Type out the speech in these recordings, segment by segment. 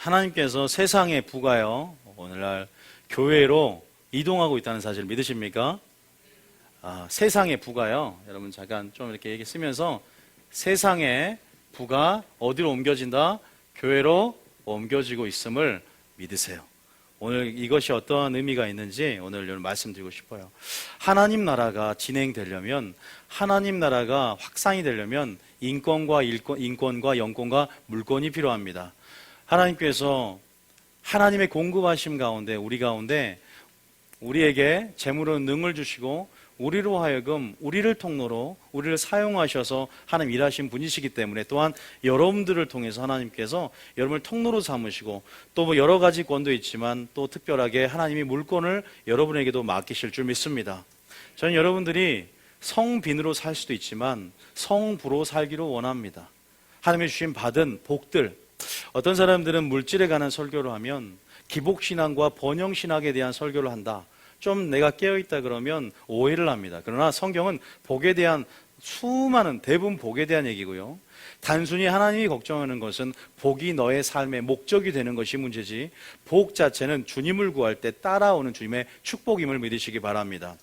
하나님께서 세상의 부가요, 오늘날 교회로 이동하고 있다는 사실 믿으십니까? 세상의 부가요. 여러분 잠깐 좀 이렇게 얘기 쓰면서 세상의 부가 어디로 옮겨진다? 교회로 옮겨지고 있음을 믿으세요. 오늘 이것이 어떠한 의미가 있는지 오늘 말씀드리고 싶어요. 하나님 나라가 진행되려면, 하나님 나라가 확산이 되려면 인권과 영권과 물권이 필요합니다. 하나님께서 하나님의 공급하심 가운데 우리 가운데 우리에게 재물로 능을 주시고 우리로 하여금 우리를 통로로 우리를 사용하셔서 하나님 일하신 분이시기 때문에, 또한 여러분들을 통해서 하나님께서 여러분을 통로로 삼으시고 또 뭐 여러 가지 권도 있지만 또 특별하게 하나님이 물권을 여러분에게도 맡기실 줄 믿습니다. 저는 여러분들이 성빈으로 살 수도 있지만 성부로 살기로 원합니다. 하나님이 주신 받은 복들, 어떤 사람들은 물질에 관한 설교를 하면 기복신앙과 번영신학에 대한 설교를 한다, 좀 내가 깨어있다 그러면 오해를 합니다. 그러나 성경은 복에 대한 수많은, 대부분 복에 대한 얘기고요, 단순히 하나님이 걱정하는 것은 복이 너의 삶의 목적이 되는 것이 문제지, 복 자체는 주님을 구할 때 따라오는 주님의 축복임을 믿으시기 바랍니다.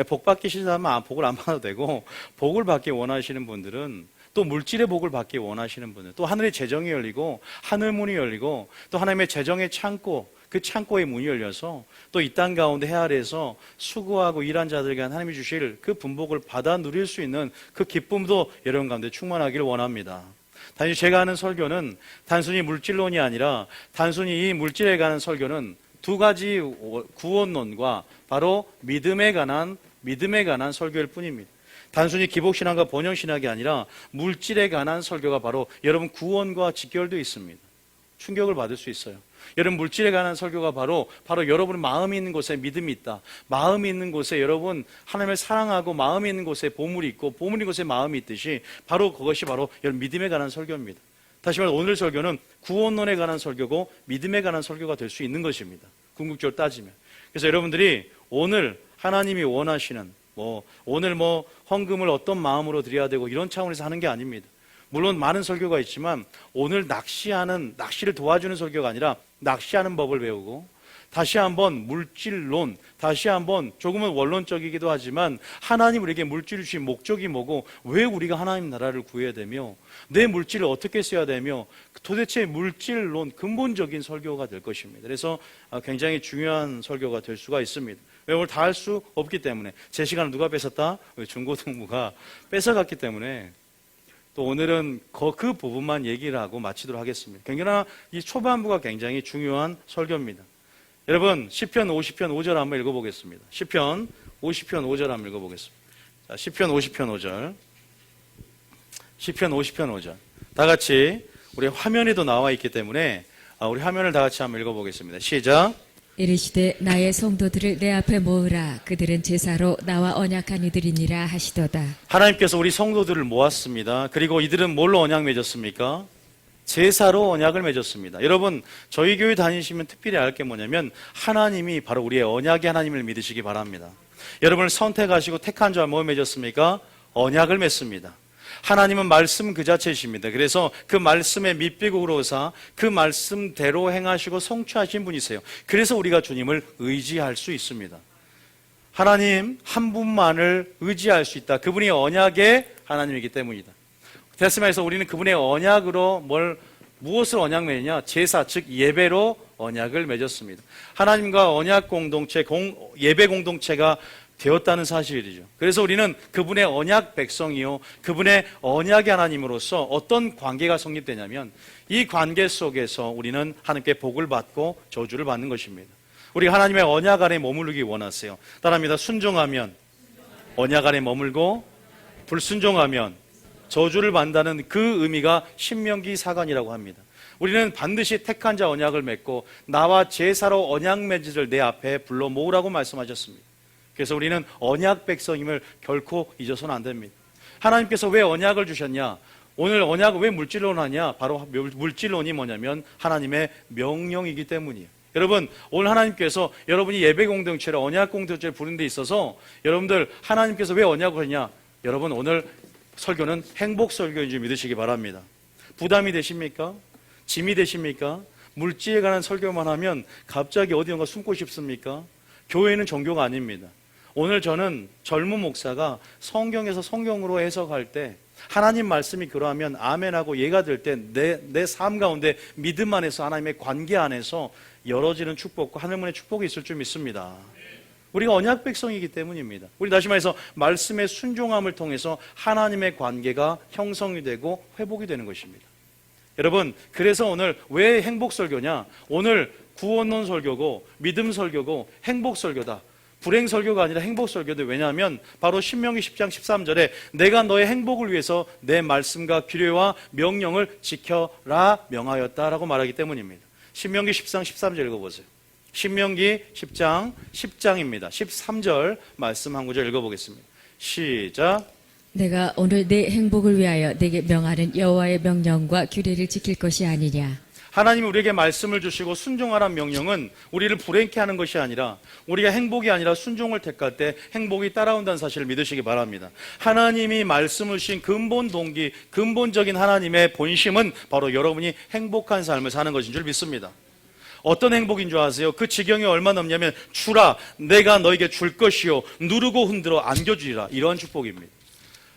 복 받기 싫다면 복을 안 받아도 되고, 복을 받기 원하시는 분들은, 또 물질의 복을 받기 원하시는 분들, 또 하늘의 재정이 열리고 하늘 문이 열리고 또 하나님의 재정의 창고, 그 창고의 문이 열려서 또 이 땅 가운데 해 아래에서 수고하고 일한 자들에게 하나님이 주실 그 분복을 받아 누릴 수 있는 그 기쁨도 여러분 가운데 충만하기를 원합니다. 단지 제가 하는 설교는 단순히 물질론이 아니라, 단순히 이 물질에 관한 설교는 두 가지 구원론과 바로 믿음에 관한 설교일 뿐입니다. 단순히 기복신앙과 번영신학이 아니라 물질에 관한 설교가 바로 여러분 구원과 직결되어 있습니다. 충격을 받을 수 있어요. 여러분 물질에 관한 설교가 바로 여러분의 마음이 있는 곳에 믿음이 있다, 마음이 있는 곳에 여러분 하나님을 사랑하고 마음이 있는 곳에 보물이 있고 보물이 있는 곳에 마음이 있듯이, 바로 그것이 바로 여러분 믿음에 관한 설교입니다. 다시 말해 오늘 설교는 구원론에 관한 설교고 믿음에 관한 설교가 될 수 있는 것입니다, 궁극적으로 따지면. 그래서 여러분들이 오늘 하나님이 원하시는 오늘 헌금을 어떤 마음으로 드려야 되고 이런 차원에서 하는 게 아닙니다. 물론 많은 설교가 있지만 오늘 낚시를 도와주는 설교가 아니라 낚시하는 법을 배우고, 다시 한번 물질론, 다시 한번 조금은 원론적이기도 하지만 하나님 우리에게 물질을 주신 목적이 뭐고, 왜 우리가 하나님 나라를 구해야 되며 내 물질을 어떻게 써야 되며, 도대체 물질론 근본적인 설교가 될 것입니다. 그래서 굉장히 중요한 설교가 될 수가 있습니다. 왜? 오늘 다 할 수 없기 때문에. 제 시간을 누가 뺏었다? 중고등부가 뺏어갔기 때문에 또 오늘은 그 부분만 얘기를 하고 마치도록 하겠습니다. 그러나 이 초반부가 굉장히 중요한 설교입니다. 여러분 시편 50편 5절 한번 읽어보겠습니다. 시편 50편 5절 한번 읽어보겠습니다. 자, 시편 50편 5절. 시편 50편 5절. 다 같이 우리 화면에도 나와 있기 때문에 우리 화면을 다 같이 한번 읽어보겠습니다. 시작. 이르시되 나의 성도들을 내 앞에 모으라. 그들은 제사로 나와 언약한 이들이니라 하시도다. 하나님께서 우리 성도들을 모았습니다. 그리고 이들은 뭘로 언약 맺었습니까? 제사로 언약을 맺었습니다. 여러분 저희 교회 다니시면 특별히 알 게 뭐냐면, 하나님이 바로 우리의 언약의 하나님을 믿으시기 바랍니다. 여러분을 선택하시고 택한 자와 뭐 맺었습니까? 언약을 맺습니다. 하나님은 말씀 그 자체이십니다. 그래서 그 말씀의 밑비국으로서 그 말씀대로 행하시고 성취하신 분이세요. 그래서 우리가 주님을 의지할 수 있습니다. 하나님 한 분만을 의지할 수 있다. 그분이 언약의 하나님이기 때문이다. 됐으면서 우리는 그분의 언약으로 무엇을 언약 맺느냐? 제사, 즉 예배로 언약을 맺었습니다. 하나님과 언약 공동체, 예배 공동체가 되었다는 사실이죠. 그래서 우리는 그분의 언약 백성이요, 그분의 언약의 하나님으로서 어떤 관계가 성립되냐면, 이 관계 속에서 우리는 하나님께 복을 받고 저주를 받는 것입니다. 우리가 하나님의 언약 안에 머무르기 원하세요. 따라합니다. 순종하면 언약 안에 머물고, 불순종하면 저주를 받는다는 그 의미가 신명기 사관이라고 합니다. 우리는 반드시 택한 자 언약을 맺고 나와 제사로 언약 맺으를 내 앞에 불러 모으라고 말씀하셨습니다. 그래서 우리는 언약 백성임을 결코 잊어서는 안 됩니다. 하나님께서 왜 언약을 주셨냐? 오늘 언약을 왜 물질론 하냐? 바로 물질론이 뭐냐면 하나님의 명령이기 때문이에요. 여러분 오늘 하나님께서 여러분이 예배 공동체를 언약 공동체를 부르는 데 있어서 여러분들 하나님께서 왜 언약을 하냐? 여러분 오늘 설교는 행복 설교인 줄 믿으시기 바랍니다. 부담이 되십니까? 짐이 되십니까? 물질에 관한 설교만 하면 갑자기 어디론가 숨고 싶습니까? 교회는 종교가 아닙니다. 오늘 저는 젊은 목사가 성경에서 성경으로 해석할 때 하나님 말씀이 그러하면 아멘하고 예가 될 때 내 삶 가운데 믿음 안에서 하나님의 관계 안에서 열어지는 축복과 하늘문의 축복이 있을 줄 믿습니다. 우리가 언약 백성이기 때문입니다. 우리 다시 말해서 말씀의 순종함을 통해서 하나님의 관계가 형성이 되고 회복이 되는 것입니다. 여러분, 그래서 오늘 왜 행복 설교냐? 오늘 구원론 설교고 믿음 설교고 행복 설교다. 불행 설교가 아니라 행복 설교도. 왜냐하면 바로 신명기 10장 13절에 내가 너의 행복을 위해서 내 말씀과 규례와 명령을 지켜라 명하였다라고 말하기 때문입니다. 신명기 10장 13절 읽어보세요. 신명기 10장 10장입니다. 13절 말씀 한 구절 읽어보겠습니다. 시작. 내가 오늘 내 행복을 위하여 내게 명하는 여호와의 명령과 규례를 지킬 것이 아니냐. 하나님이 우리에게 말씀을 주시고 순종하라는 명령은 우리를 불행케 하는 것이 아니라 우리가 행복이 아니라 순종을 택할 때 행복이 따라온다는 사실을 믿으시기 바랍니다. 하나님이 말씀을 주신 근본 동기, 근본적인 하나님의 본심은 바로 여러분이 행복한 삶을 사는 것인 줄 믿습니다. 어떤 행복인 줄 아세요? 그 지경이 얼마 넘냐면 주라 내가 너에게 줄 것이요 누르고 흔들어 안겨주리라. 이러한 축복입니다.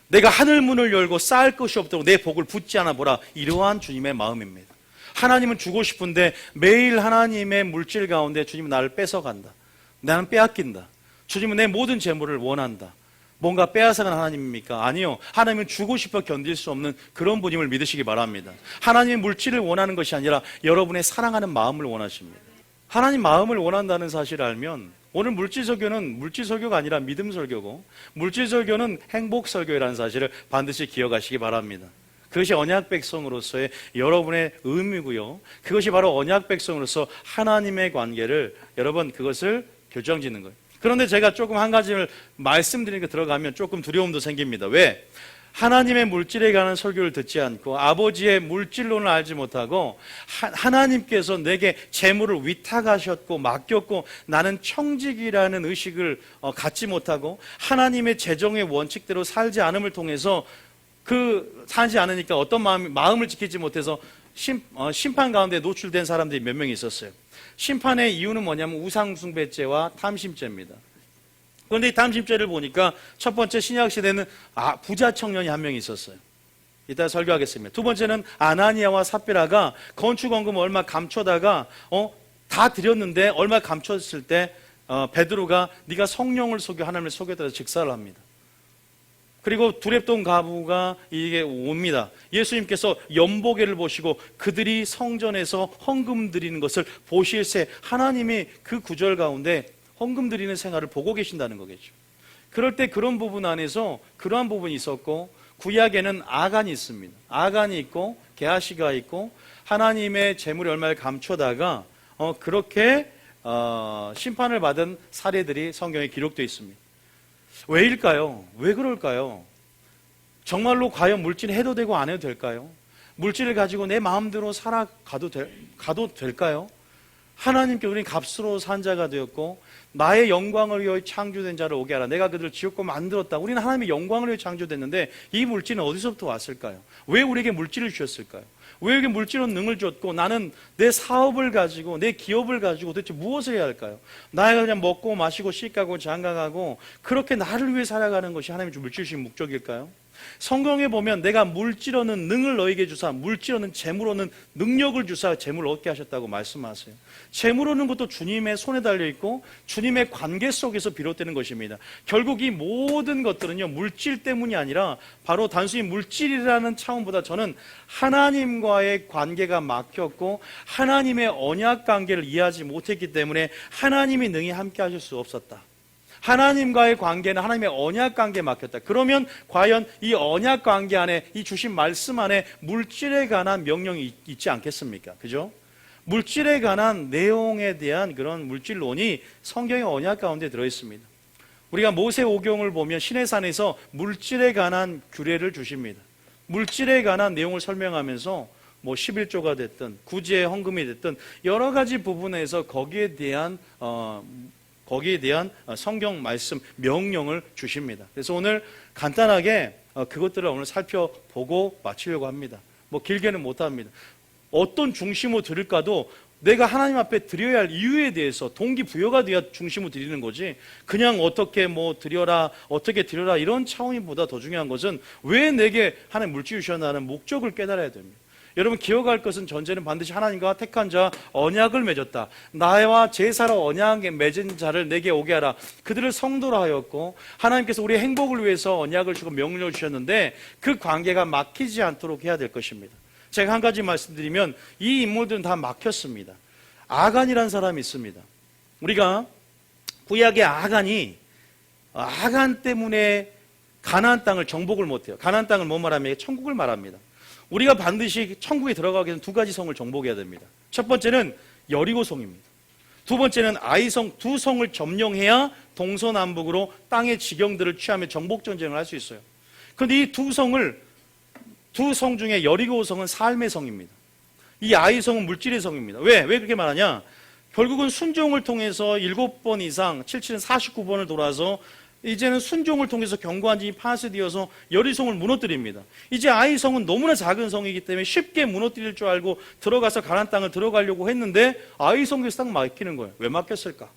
내가 하늘 문을 열고 쌓을 것이 없도록 내 복을 붓지 않아 보라. 이러한 주님의 마음입니다. 하나님은 주고 싶은데 매일 하나님의 물질 가운데 주님은 나를 뺏어간다. 나는 빼앗긴다. 주님은 내 모든 재물을 원한다. 뭔가 빼앗아가는 하나님입니까? 아니요. 하나님은 주고 싶어 견딜 수 없는 그런 분임을 믿으시기 바랍니다. 하나님의 물질을 원하는 것이 아니라 여러분의 사랑하는 마음을 원하십니다. 하나님 마음을 원한다는 사실을 알면 오늘 물질 설교는 물질 설교가 아니라 믿음 설교고 물질 설교는 행복 설교라는 사실을 반드시 기억하시기 바랍니다. 그것이 언약 백성으로서의 여러분의 의미고요. 그것이 바로 언약 백성으로서 하나님의 관계를 여러분 그것을 교정짓는 거예요. 그런데 제가 조금 한 가지를 말씀드리니까 들어가면 조금 두려움도 생깁니다. 왜? 하나님의 물질에 관한 설교를 듣지 않고 아버지의 물질론을 알지 못하고 하나님께서 내게 재물을 위탁하셨고 맡겼고 나는 청직이라는 의식을 갖지 못하고 하나님의 재정의 원칙대로 살지 않음을 통해서 살지 않으니까 어떤 마음을 지키지 못해서 심판 가운데 노출된 사람들이 몇 명 있었어요. 심판의 이유는 뭐냐면 우상숭배죄와 탐심죄입니다. 그런데 이 탐심죄를 보니까 첫 번째 신약시대는 부자 청년이 한 명 있었어요. 이따 설교하겠습니다. 두 번째는 아나니아와 삽비라가 건축원금 얼마 감춰다가 다 드렸는데 얼마 감췄을 때 베드로가 네가 성령을 속여 하나님을 속였다 직사를 합니다. 그리고 두렙돈 가부가 이게 옵니다. 예수님께서 연보게를 보시고 그들이 성전에서 헌금 드리는 것을 보실새 하나님이 그 구절 가운데 헌금 드리는 생활을 보고 계신다는 거겠죠. 그럴 때 그런 부분 안에서 그러한 부분이 있었고 구약에는 아간이 있습니다. 아간이 있고 게하시가 있고 하나님의 재물이 얼마를 감춰다가 그렇게 심판을 받은 사례들이 성경에 기록되어 있습니다. 왜일까요? 왜 그럴까요? 정말로 과연 물질 해도 되고 안 해도 될까요? 물질을 가지고 내 마음대로 살아가도 될까요? 하나님께 우리는 값으로 산 자가 되었고 나의 영광을 위하여 창조된 자를 오게 하라. 내가 그들을 지었고 만들었다. 우리는 하나님의 영광을 위하여 창조됐는데 이 물질은 어디서부터 왔을까요? 왜 우리에게 물질을 주셨을까요? 왜 우리에게 물질은 능을 줬고 나는 내 사업을 가지고 내 기업을 가지고 도대체 무엇을 해야 할까요? 나이가 그냥 먹고 마시고 씻가고 장가가고 그렇게 나를 위해 살아가는 것이 하나님이 준 물질 주신 목적일까요? 성경에 보면 내가 물질로는 능을 너에게 주사 물질로는 재물로는 능력을 주사 재물을 얻게 하셨다고 말씀하세요. 재물 얻는 것도 주님의 손에 달려있고 주님의 관계 속에서 비롯되는 것입니다. 결국 이 모든 것들은요 물질 때문이 아니라 바로 단순히 물질이라는 차원보다 저는 하나님과의 관계가 막혔고 하나님의 언약 관계를 이해하지 못했기 때문에 하나님이 능히 함께 하실 수 없었다. 하나님과의 관계는 하나님의 언약 관계에 막혔다. 그러면 과연 이 언약 관계 안에 이 주신 말씀 안에 물질에 관한 명령이 있지 않겠습니까? 그죠? 물질에 관한 내용에 대한 그런 물질론이 성경의 언약 가운데 들어있습니다. 우리가 모세오경을 보면 시내산에서 물질에 관한 규례를 주십니다. 물질에 관한 내용을 설명하면서 11조가 됐든 구제의 헌금이 됐든 여러 가지 부분에서 거기에 대한 성경 말씀 명령을 주십니다. 그래서 오늘 간단하게 그것들을 오늘 살펴보고 마치려고 합니다. 길게는 못합니다. 어떤 중심으로 들을까도 내가 하나님 앞에 드려야 할 이유에 대해서 동기부여가 돼야 중심을 드리는 거지, 그냥 어떻게 드려라, 어떻게 드려라 이런 차원보다 더 중요한 것은 왜 내게 하나님 물질 주셨나는 목적을 깨달아야 됩니다. 여러분 기억할 것은, 전제는 반드시 하나님과 택한 자 언약을 맺었다. 나와 제사로 언약에 맺은 자를 내게 오게 하라. 그들을 성도로 하였고, 하나님께서 우리의 행복을 위해서 언약을 주고 명령을 주셨는데 그 관계가 막히지 않도록 해야 될 것입니다. 제가 한 가지 말씀드리면, 이 인물들은 다 막혔습니다. 아간이라는 사람이 있습니다. 우리가 구약의 아간 때문에 가나안 땅을 정복을 못해요. 가나안 땅을 뭐 말하면 천국을 말합니다. 우리가 반드시 천국에 들어가기 위해서는 두 가지 성을 정복해야 됩니다. 첫 번째는 여리고성입니다. 두 번째는 아이성, 두 성을 점령해야 동서남북으로 땅의 지경들을 취하며 정복 전쟁을 할 수 있어요. 그런데 이 두 성 중에 여리고성은 삶의 성입니다. 이 아이성은 물질의 성입니다. 왜 그렇게 말하냐? 결국은 순종을 통해서 7번 이상, 77은 49번을 돌아서 이제는 순종을 통해서 견고한 집이 파쇄되어서 여리성을 무너뜨립니다. 이제 아이성은 너무나 작은 성이기 때문에 쉽게 무너뜨릴 줄 알고 들어가서 가나안 땅을 들어가려고 했는데 아이성에서 딱 막히는 거예요. 왜 막혔을까?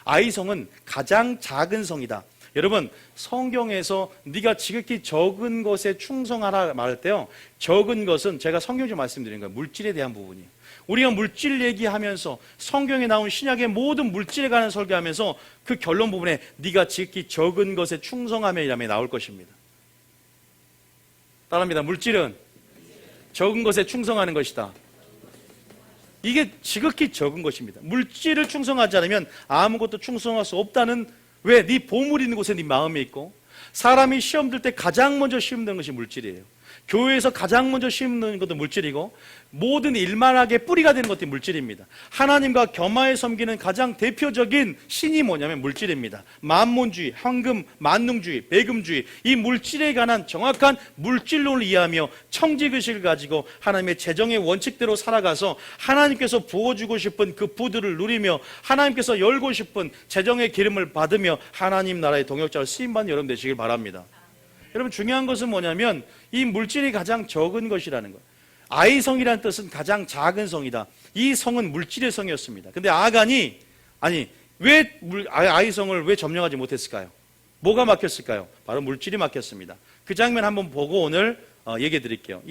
아이성은 가장 작은 성이다. 여러분, 성경에서 네가 지극히 적은 것에 충성하라 말할 때요, 적은 것은 제가 성경적으로 말씀드린 거예요. 물질에 대한 부분이에요. 우리가 물질 얘기하면서 성경에 나온 신약의 모든 물질에 관한 설교하면서 그 결론 부분에 네가 지극히 적은 것에 충성하며이라며 나올 것입니다. 따라합니다. 물질은 적은 것에 충성하는 것이다. 이게 지극히 적은 것입니다. 물질을 충성하지 않으면 아무것도 충성할 수 없다는, 왜? 네 보물 있는 곳에 네 마음이 있고, 사람이 시험 들 때 가장 먼저 시험 드는 것이 물질이에요. 교회에서 가장 먼저 시험 드는 것도 물질이고, 모든 일만하게 뿌리가 되는 것도 물질입니다. 하나님과 겸하여 섬기는 가장 대표적인 신이 뭐냐면 물질입니다. 만몬주의, 황금, 만능주의, 배금주의, 이 물질에 관한 정확한 물질론을 이해하며 청지의식을 가지고 하나님의 재정의 원칙대로 살아가서 하나님께서 부어주고 싶은 그 부들을 누리며 하나님께서 열고 싶은 재정의 기름을 받으며 하나님 나라의 동역자로 쓰임받는 여러분 되시길 바랍니다. 여러분, 중요한 것은 뭐냐면 이 물질이 가장 적은 것이라는 거예요. 아이성이라는 뜻은 가장 작은 성이다. 이 성은 물질의 성이었습니다. 근데 아간이, 왜 아이성을 왜 점령하지 못했을까요? 뭐가 막혔을까요? 바로 물질이 막혔습니다. 그 장면 한번 보고 오늘 얘기해 드릴게요.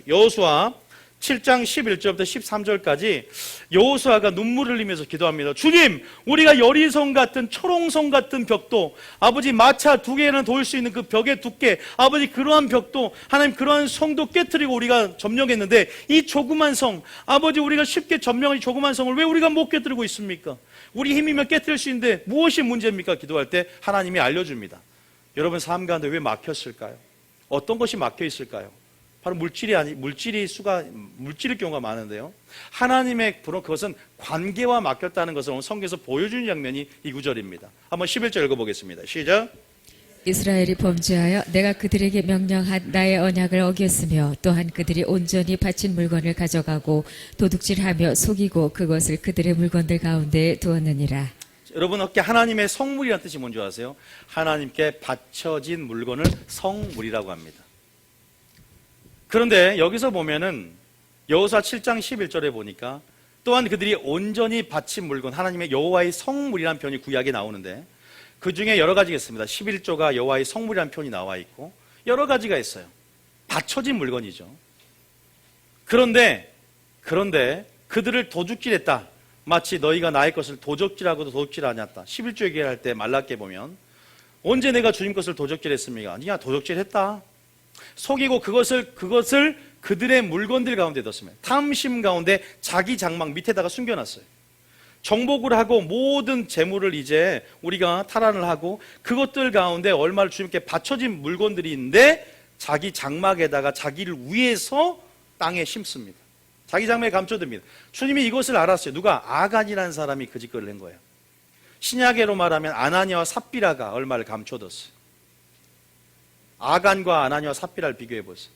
여호수아 7장 11절부터 13절까지 여호수아가 눈물을 흘리면서 기도합니다. 주님, 우리가 여리성 같은, 초롱성 같은 벽도, 아버지 마차 2개는 도울 수 있는 그 벽의 두께, 아버지 그러한 벽도, 하나님 그러한 성도 깨트리고 우리가 점령했는데 이 조그만 성, 아버지 우리가 쉽게 점령한 이 조그만 성을 왜 우리가 못 깨트리고 있습니까? 우리 힘이면 깨트릴 수 있는데 무엇이 문제입니까? 기도할 때 하나님이 알려줍니다. 여러분 삶 가운데 왜 막혔을까요? 어떤 것이 막혀 있을까요? 바로 물질일 경우가 많은데요. 하나님의 그것은 관계와 막혔다는 것을 오늘 성경에서 보여주는 장면이 이 구절입니다. 한번 11절 읽어보겠습니다. 시작. 이스라엘이 범죄하여 내가 그들에게 명령한 나의 언약을 어겼으며 또한 그들이 온전히 바친 물건을 가져가고 도둑질하며 속이고 그것을 그들의 물건들 가운데 두었느니라. 여러분, 어떻게 하나님의 성물이라는 뜻이 뭔지 아세요? 하나님께 바쳐진 물건을 성물이라고 합니다. 그런데 여기서 보면은 여호수아 7장 11절에 보니까 또한 그들이 온전히 바친 물건, 하나님의 여호와의 성물이라는 표현이 구약에 나오는데 그 중에 여러 가지가 있습니다. 11조가 여호와의 성물이라는 표현이 나와 있고 여러 가지가 있어요. 바쳐진 물건이죠. 그런데 그들을 도둑질했다. 마치 너희가 나의 것을 도적질하고도 도둑질하냐다. 11조 얘기할 때 말랍게 보면 언제 내가 주님 것을 도적질했습니까? 아니야, 도적질했다. 속이고 그것을 그들의 물건들 가운데 뒀습니다. 탐심 가운데 자기 장막 밑에다가 숨겨놨어요. 정복을 하고 모든 재물을 이제 우리가 탈환을 하고 그것들 가운데 얼마를 주님께 바쳐진 물건들이 있는데 자기 장막에다가 자기를 위해서 땅에 심습니다. 자기 장막에 감춰둡니다. 주님이 이것을 알았어요. 누가? 아간이라는 사람이 그 짓거리를 한 거예요. 신약으로 말하면 아나니아와 삽비라가 얼마를 감춰뒀어요. 아간과 아나니아와 삽비라를 비교해 보세요.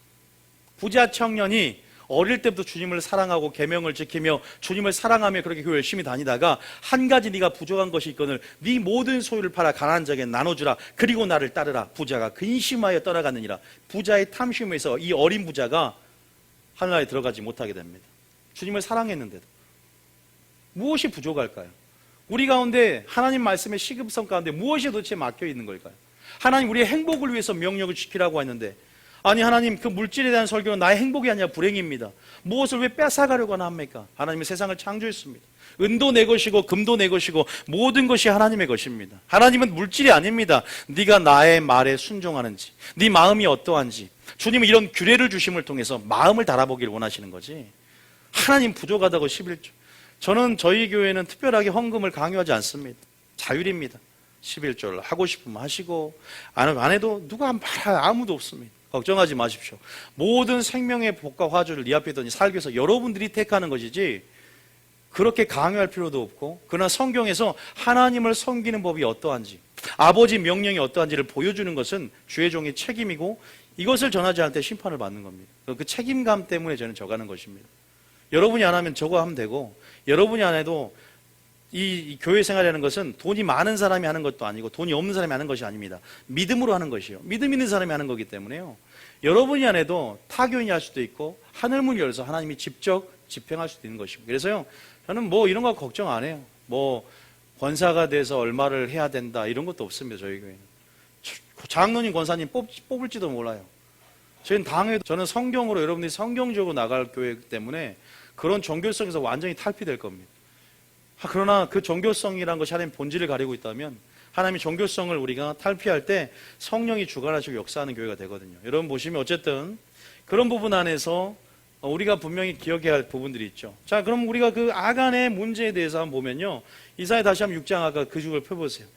부자 청년이 어릴 때부터 주님을 사랑하고 계명을 지키며 주님을 사랑하며 그렇게 교회 열심히 다니다가 한 가지 네가 부족한 것이 있거늘 네 모든 소유를 팔아 가난한 자에게 나눠주라. 그리고 나를 따르라. 부자가 근심하여 떠나갔느니라. 부자의 탐심에서 이 어린 부자가 하늘나라에 들어가지 못하게 됩니다. 주님을 사랑했는데도. 무엇이 부족할까요? 우리 가운데 하나님 말씀의 시급성 가운데 무엇이 도대체 막혀 있는 걸까요? 하나님 우리의 행복을 위해서 명령을 지키라고 했는데, 아니 하나님 그 물질에 대한 설교는 나의 행복이 아니라 불행입니다. 무엇을 왜 뺏어가려고 합니까? 하나님은 세상을 창조했습니다. 은도 내 것이고 금도 내 것이고 모든 것이 하나님의 것입니다. 하나님은 물질이 아닙니다. 네가 나의 말에 순종하는지, 네 마음이 어떠한지, 주님은 이런 규례를 주심을 통해서 마음을 달아보기를 원하시는 거지. 하나님 부족하다고 11조. 저는 저희 교회는 특별하게 헌금을 강요하지 않습니다. 자율입니다. 11조를 하고 싶으면 하시고 안 해도 누가 말할 아무도 없습니다. 걱정하지 마십시오. 모든 생명의 복과 화주를 네 앞에 던지 살기 위해서 여러분들이 택하는 것이지 그렇게 강요할 필요도 없고, 그러나 성경에서 하나님을 섬기는 법이 어떠한지, 아버지 명령이 어떠한지를 보여주는 것은 주의 종의 책임이고, 이것을 전하지 않을 때 심판을 받는 겁니다. 그 책임감 때문에 저는 져가는 것입니다. 여러분이 안 하면 저거 하면 되고, 여러분이 안 해도 이 교회 생활이라는 것은 돈이 많은 사람이 하는 것도 아니고 돈이 없는 사람이 하는 것이 아닙니다. 믿음으로 하는 것이요, 믿음 있는 사람이 하는 거기 때문에요. 여러분이 안 해도 타교인이 할 수도 있고 하늘문이 열려서 하나님이 직접 집행할 수도 있는 것이고, 그래서요 저는 뭐 이런 거 걱정 안 해요. 뭐 권사가 돼서 얼마를 해야 된다 이런 것도 없습니다. 저희 교회는 장로님 권사님 뽑을지도 몰라요. 저희는 당회도, 저는 성경으로, 여러분들이 성경적으로 나갈 교회이기 때문에 그런 종교성에서 완전히 탈피될 겁니다. 그러나 그 종교성이라는 것이 하나님의 본질을 가리고 있다면, 하나님의 종교성을 우리가 탈피할 때 성령이 주관하시고 역사하는 교회가 되거든요. 여러분 보시면 어쨌든 그런 부분 안에서 우리가 분명히 기억해야 할 부분들이 있죠. 자, 그럼 우리가 그 아간의 문제에 대해서 한번 보면요, 이사야 다시 한번 6장 아까 그 줄을 펴보세요.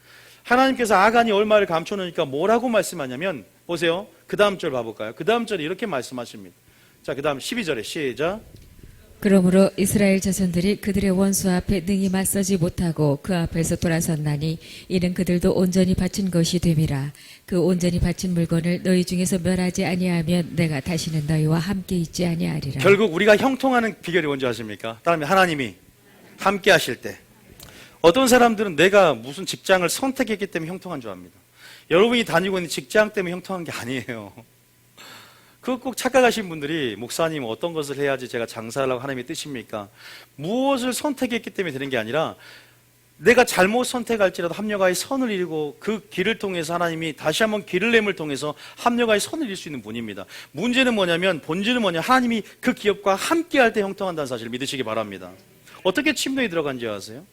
하나님께서 아간이 얼마를 감춰놓으니까 뭐라고 말씀하냐면, 보세요, 그 다음 절 봐볼까요? 그 다음 절에 이렇게 말씀하십니다. 자, 그 다음 12절에 시작. 그러므로 이스라엘 자손들이 그들의 원수 앞에 능히 맞서지 못하고 그 앞에서 돌아섰나니 이는 그들도 온전히 바친 것이 됨이라. 그 온전히 바친 물건을 너희 중에서 멸하지 아니하면 내가 다시는 너희와 함께 있지 아니하리라. 결국 우리가 형통하는 비결이 뭔지 아십니까? 다음에 하나님이 함께 하실 때, 어떤 사람들은 내가 무슨 직장을 선택했기 때문에 형통한 줄 압니다. 여러분이 다니고 있는 직장 때문에 형통한 게 아니에요. 그거 꼭 착각하신 분들이, 목사님 어떤 것을 해야지 제가 장사하려고 하나님의 뜻입니까? 무엇을 선택했기 때문에 되는 게 아니라, 내가 잘못 선택할지라도 합력하여 선을 이루고 그 길을 통해서 하나님이 다시 한번 길을 내을 통해서 합력하여 선을 이룰 수 있는 분입니다. 문제는 뭐냐면, 본질은 뭐냐, 하나님이 그 기업과 함께 할 때 형통한다는 사실을 믿으시기 바랍니다. 어떻게 침노에 들어간지 아세요?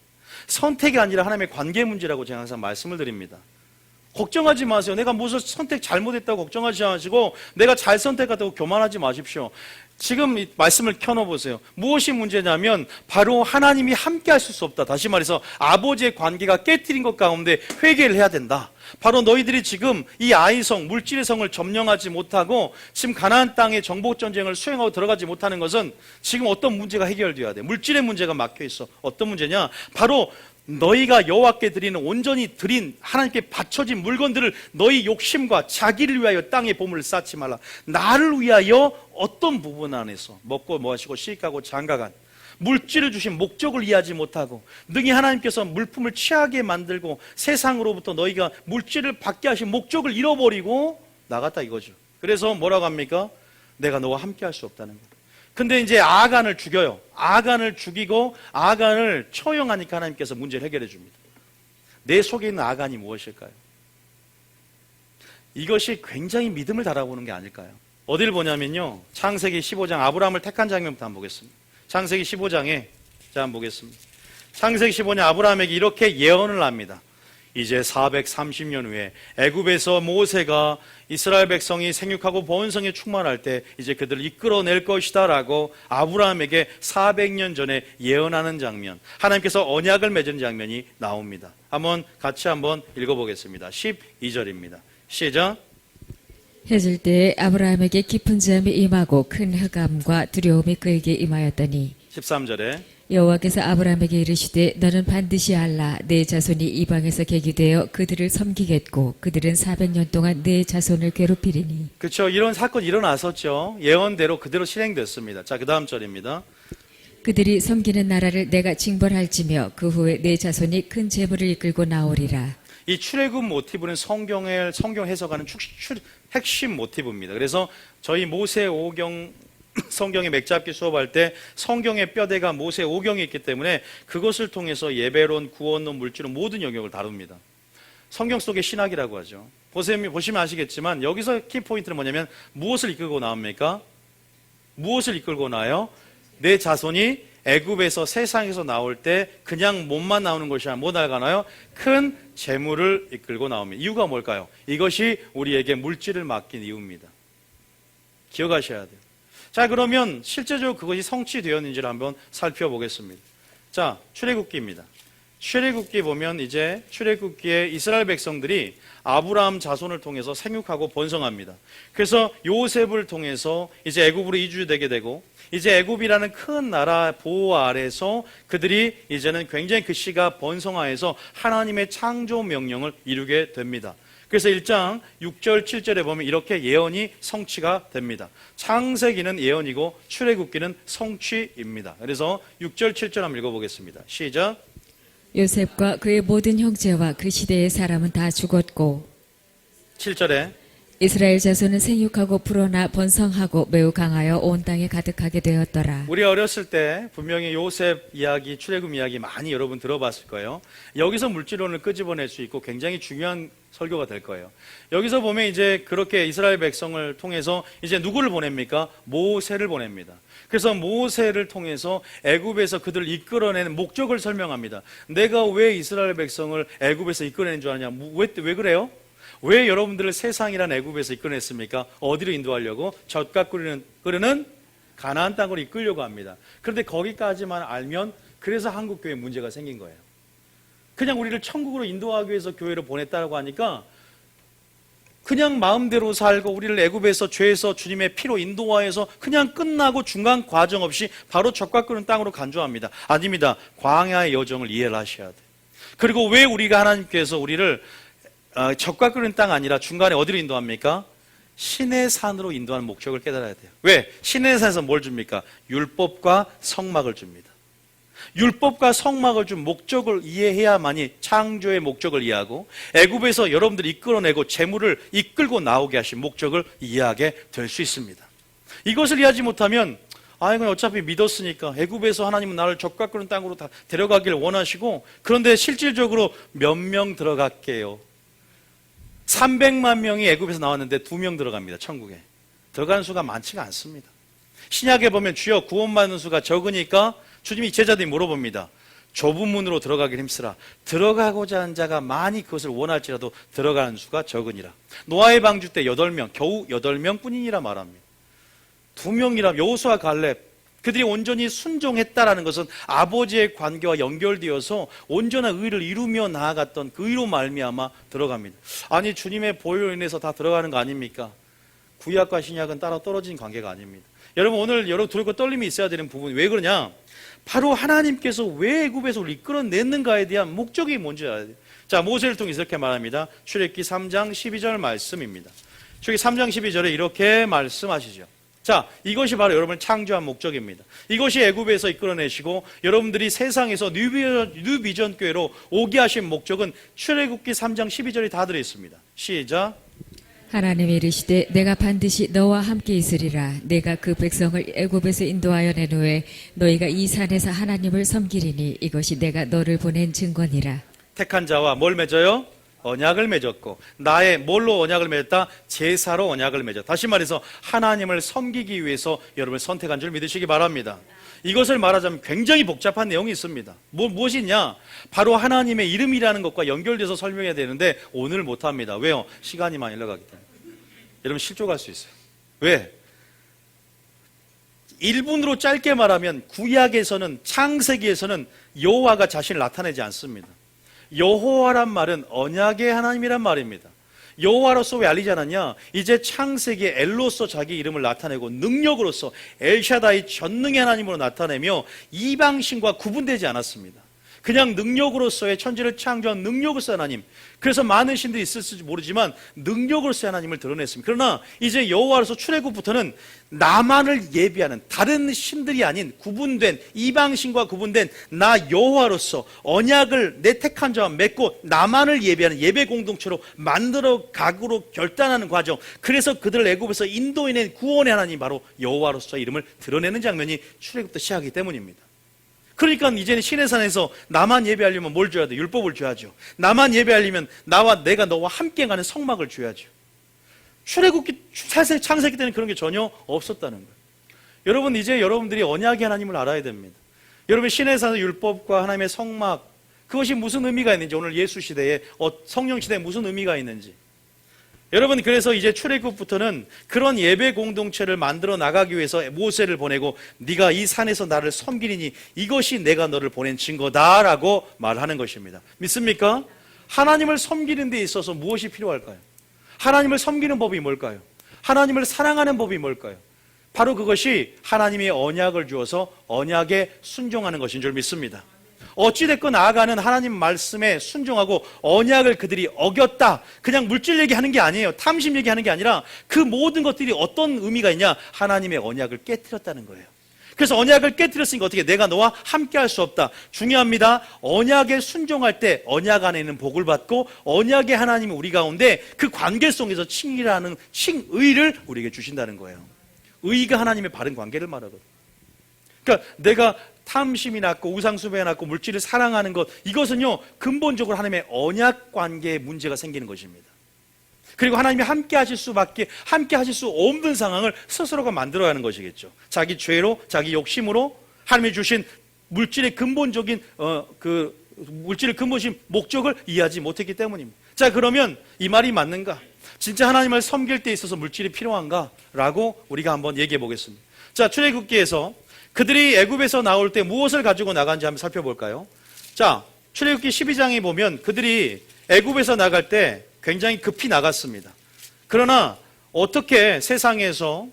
선택이 아니라 하나님의 관계 문제라고 제가 항상 말씀을 드립니다. 걱정하지 마세요. 내가 무슨 선택 잘못했다고 걱정하지 마시고, 내가 잘 선택했다고 교만하지 마십시오. 지금 이 말씀을 켜놓으세요. 무엇이 문제냐면 바로 하나님이 함께 하실 수 없다. 다시 말해서 아버지의 관계가 깨뜨린 것 가운데 회개를 해야 된다. 바로 너희들이 지금 이 아이성, 물질의 성을 점령하지 못하고 지금 가나안 땅의 정복전쟁을 수행하고 들어가지 못하는 것은 지금 어떤 문제가 해결되어야 돼. 물질의 문제가 막혀있어. 어떤 문제냐? 바로 너희가 여호와께 드리는, 온전히 드린 하나님께 바쳐진 물건들을 너희 욕심과 자기를 위하여 땅에 보물을 쌓지 말라. 나를 위하여 어떤 부분 안에서 먹고 마시고 시집가고 장가간 물질을 주신 목적을 이해하지 못하고, 능히 하나님께서 물품을 취하게 만들고 세상으로부터 너희가 물질을 받게 하신 목적을 잃어버리고 나갔다 이거죠. 그래서 뭐라고 합니까? 내가 너와 함께 할 수 없다는 거예요. 근데 이제 아간을 죽여요. 아간을 죽이고 아간을 처형하니까 하나님께서 문제를 해결해 줍니다. 내 속에 있는 아간이 무엇일까요? 이것이 굉장히 믿음을 달아보는 게 아닐까요? 어디를 보냐면요, 창세기 15장 아브라함을 택한 장면부터 한번 보겠습니다. 창세기 15장에 자 한번 보겠습니다. 창세기 15장 아브라함에게 이렇게 예언을 합니다. 이제 430년 후에 애굽에서 모세가 이스라엘 백성이 생육하고 번성에 충만할 때 이제 그들을 이끌어낼 것이다 라고 아브라함에게 400년 전에 예언하는 장면, 하나님께서 언약을 맺은 장면이 나옵니다. 같이 한번 읽어보겠습니다. 12절입니다. 시작. 해질 때에 아브라함에게 깊은 잠이 임하고 큰 흑암과 두려움이 그에게 임하였더니 13절에 여호와께서 아브라함에게 이르시되 너는 반드시 알라. 내 자손이 이방에서 계기되어 그들을 섬기겠고 그들은 400년 동안 내 자손을 괴롭히리니. 그렇죠. 이런 사건이 일어났었죠. 예언대로 그대로 실행됐습니다. 자, 그 다음 절입니다. 그들이 섬기는 나라를 내가 징벌할지며 그 후에 내 자손이 큰 재물을 이끌고 나오리라. 이 출애굽 모티브는 성경 해석하는 핵심 모티브입니다. 그래서 저희 모세 오경 성경의 맥잡기 수업할 때 성경의 뼈대가 모세 오경이 있기 때문에 그것을 통해서 예배론, 구원론, 물질론 모든 영역을 다룹니다. 성경 속의 신학이라고 하죠. 보시면 아시겠지만 여기서 키포인트는 뭐냐면 무엇을 이끌고 나옵니까? 무엇을 이끌고 나요? 내 자손이 애굽에서 세상에서 나올 때 그냥 몸만 나오는 것이 아니라 뭐 나가나요? 큰 재물을 이끌고 나옵니다. 이유가 뭘까요? 이것이 우리에게 물질을 맡긴 이유입니다. 기억하셔야 돼요. 자, 그러면 실제적으로 그것이 성취되었는지를 한번 살펴보겠습니다. 자, 출애굽기입니다. 출애굽기 보면 이제 출애굽기에 이스라엘 백성들이 아브라함 자손을 통해서 생육하고 번성합니다. 그래서 요셉을 통해서 이제 애굽으로 이주되게 되고 이제 애굽이라는 큰 나라 보호 아래서 그들이 이제는 굉장히 그 씨가 번성하여서 하나님의 창조 명령을 이루게 됩니다. 그래서 1장 6절 7절에 보면 이렇게 예언이 성취가 됩니다. 창세기는 예언이고 출애굽기는 성취입니다. 그래서 6절 7절 한번 읽어보겠습니다. 시작. 요셉과 그의 모든 형제와 그 시대의 사람은 다 죽었고 7절에 이스라엘 자손은 생육하고 불어나 번성하고 매우 강하여 온 땅에 가득하게 되었더라. 우리 어렸을 때 분명히 요셉 이야기, 출애굽 이야기 많이 여러분 들어봤을 거예요. 여기서 물질론을 끄집어낼 수 있고 굉장히 중요한 설교가 될 거예요. 여기서 보면 이제 그렇게 이스라엘 백성을 통해서 이제 누구를 보냅니까? 모세를 보냅니다. 그래서 모세를 통해서 애굽에서 그들을 이끌어내는 목적을 설명합니다. 내가 왜 이스라엘 백성을 애굽에서 이끌어내는 줄 아냐? 왜 그래요? 왜 여러분들을 세상이란 애굽에서 이끌어냈습니까? 어디로 인도하려고? 젖과 끓는 가나안 땅으로 이끌려고 합니다. 그런데 거기까지만 알면 그래서 한국교회에 문제가 생긴 거예요. 그냥 우리를 천국으로 인도하기 위해서 교회로 보냈다고 하니까 그냥 마음대로 살고 우리를 애굽에서 죄에서 주님의 피로 인도하여서 그냥 끝나고 중간 과정 없이 바로 젖과 끓는 땅으로 간주합니다. 아닙니다. 광야의 여정을 이해를 하셔야 돼요. 그리고 왜 우리가 하나님께서 우리를 젖과 끓는 땅 아니라 중간에 어디로 인도합니까? 신의 산으로 인도하는 목적을 깨달아야 돼요. 왜? 신의 산에서 뭘 줍니까? 율법과 성막을 줍니다. 율법과 성막을 준 목적을 이해해야만이 창조의 목적을 이해하고 애굽에서 여러분들이 이끌어내고 재물을 이끌고 나오게 하신 목적을 이해하게 될 수 있습니다. 이것을 이해하지 못하면 이건 어차피 믿었으니까 애굽에서 하나님은 나를 젖과 끓는 땅으로 다 데려가기를 원하시고 그런데 실질적으로 몇 명 들어갈게요. 300만 명이 애굽에서 나왔는데 2명 들어갑니다. 천국에. 들어가는 수가 많지가 않습니다. 신약에 보면 주여 구원받는 수가 적으니까 주님이 제자들이 물어봅니다. 좁은 문으로 들어가길 힘쓰라. 들어가고자 하는 자가 많이 그것을 원할지라도 들어가는 수가 적으니라. 노아의 방주 때 8명, 겨우 8명 뿐이니라 말합니다. 2명이라 여호수아 갈렙 그들이 온전히 순종했다라는 것은 아버지의 관계와 연결되어서 온전한 의를 이루며 나아갔던 그 의로 말미암아 들어갑니다. 아니 주님의 보혈로 인해서 다 들어가는 거 아닙니까? 구약과 신약은 따라 떨어진 관계가 아닙니다. 여러분 오늘 여러분 두렵고 떨림이 있어야 되는 부분이 왜 그러냐? 바로 하나님께서 왜 애굽에서 우리를 이끌어냈는가에 대한 목적이 뭔지 알아야 돼요. 자, 모세를 통해서 이렇게 말합니다. 출애굽기 3장 12절 말씀입니다. 출애굽기 3장 12절에 이렇게 말씀하시죠. 자, 이것이 바로 여러분을 창조한 목적입니다. 이것이 애굽에서 이끌어내시고 여러분들이 세상에서 뉴비전 교회로 오게 하신 목적은 출애굽기 3장 12절이 다 들어있습니다. 시작. 하나님이 이르시되 내가 반드시 너와 함께 있으리라. 내가 그 백성을 애굽에서 인도하여 낸 후에 너희가 이 산에서 하나님을 섬기리니 이것이 내가 너를 보낸 증거니라. 택한 자와 뭘 맺어요? 언약을 맺었고 나의 뭘로 언약을 맺었다? 제사로 언약을 맺었다. 다시 말해서 하나님을 섬기기 위해서 여러분을 선택한 줄 믿으시기 바랍니다. 이것을 말하자면 굉장히 복잡한 내용이 있습니다. 무엇이냐? 바로 하나님의 이름이라는 것과 연결돼서 설명해야 되는데 오늘 못합니다. 왜요? 시간이 많이 흘러가기 때문에. 여러분 실족할 수 있어요. 왜? 1분으로 짧게 말하면 구약에서는 창세기에서는 여호와가 자신을 나타내지 않습니다. 여호와란 말은 언약의 하나님이란 말입니다. 여호와로서 왜 알리지 않았냐? 이제 창세기에 엘로서 자기 이름을 나타내고 능력으로서 엘샤다이 전능의 하나님으로 나타내며 이방신과 구분되지 않았습니다. 그냥 능력으로서의 천지를 창조한 능력으로서 하나님. 그래서 많은 신들이 있을지 모르지만 능력으로서 하나님을 드러냈습니다. 그러나 이제 여호와로서 출애굽부터는 나만을 예비하는 다른 신들이 아닌 구분된 이방신과 구분된 나 여호와로서 언약을 내 택한 자와 맺고 나만을 예비하는 예배 공동체로 만들어 가구로 결단하는 과정. 그래서 그들을 애굽에서 인도해낸 구원의 하나님 바로 여호와로서 이름을 드러내는 장면이 출애굽부터 시작하기 때문입니다. 그러니까 이제는 시내산에서 나만 예배하려면 뭘 줘야 돼? 율법을 줘야죠. 나만 예배하려면 내가 너와 함께 가는 성막을 줘야죠. 출애굽기 창세기 때는 그런 게 전혀 없었다는 거예요. 여러분, 이제 여러분들이 언약의 하나님을 알아야 됩니다. 여러분, 시내산의 율법과 하나님의 성막, 그것이 무슨 의미가 있는지, 오늘 예수 시대에 성령 시대에 무슨 의미가 있는지. 여러분, 그래서 이제 출애굽부터는 그런 예배 공동체를 만들어 나가기 위해서 모세를 보내고 네가 이 산에서 나를 섬기리니 이것이 내가 너를 보낸 증거다라고 말하는 것입니다. 믿습니까? 하나님을 섬기는 데 있어서 무엇이 필요할까요? 하나님을 섬기는 법이 뭘까요? 하나님을 사랑하는 법이 뭘까요? 바로 그것이 하나님의 언약을 주어서 언약에 순종하는 것인 줄 믿습니다. 어찌됐건 나아가는 하나님 말씀에 순종하고 언약을 그들이 어겼다. 그냥 물질 얘기하는 게 아니에요. 탐심 얘기하는 게 아니라 그 모든 것들이 어떤 의미가 있냐? 하나님의 언약을 깨트렸다는 거예요. 그래서 언약을 깨트렸으니까 어떻게 내가 너와 함께 할 수 없다. 중요합니다. 언약에 순종할 때 언약 안에 있는 복을 받고 언약의 하나님이 우리 가운데 그 관계 속에서 칭의라는 칭의를 우리에게 주신다는 거예요. 의가 하나님의 바른 관계를 말하거든요. 그러니까 내가 탐심이 났고 우상숭배가 났고 물질을 사랑하는 것, 이것은요 근본적으로 하나님의 언약 관계에 문제가 생기는 것입니다. 그리고 하나님이 함께 하실 수 없는 상황을 스스로가 만들어가는 것이겠죠. 자기 죄로, 자기 욕심으로 하나님이 주신 물질의 근본적인 물질의 근본적인 목적을 이해하지 못했기 때문입니다. 자, 그러면 이 말이 맞는가? 진짜 하나님을 섬길 때 있어서 물질이 필요한가? 라고 우리가 한번 얘기해 보겠습니다. 자, 출애굽기에서 그들이 애굽에서 나올 때 무엇을 가지고 나간지 한번 살펴볼까요? 자, 출애굽기 12장에 보면 그들이 애굽에서 나갈 때 굉장히 급히 나갔습니다. 그러나 어떻게 세상에서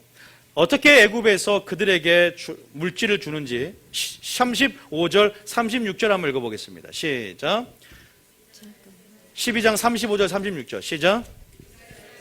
어떻게 애굽에서 그들에게 물질을 주는지 35절 36절 한번 읽어보겠습니다. 시작. 12장 35절 36절 시작.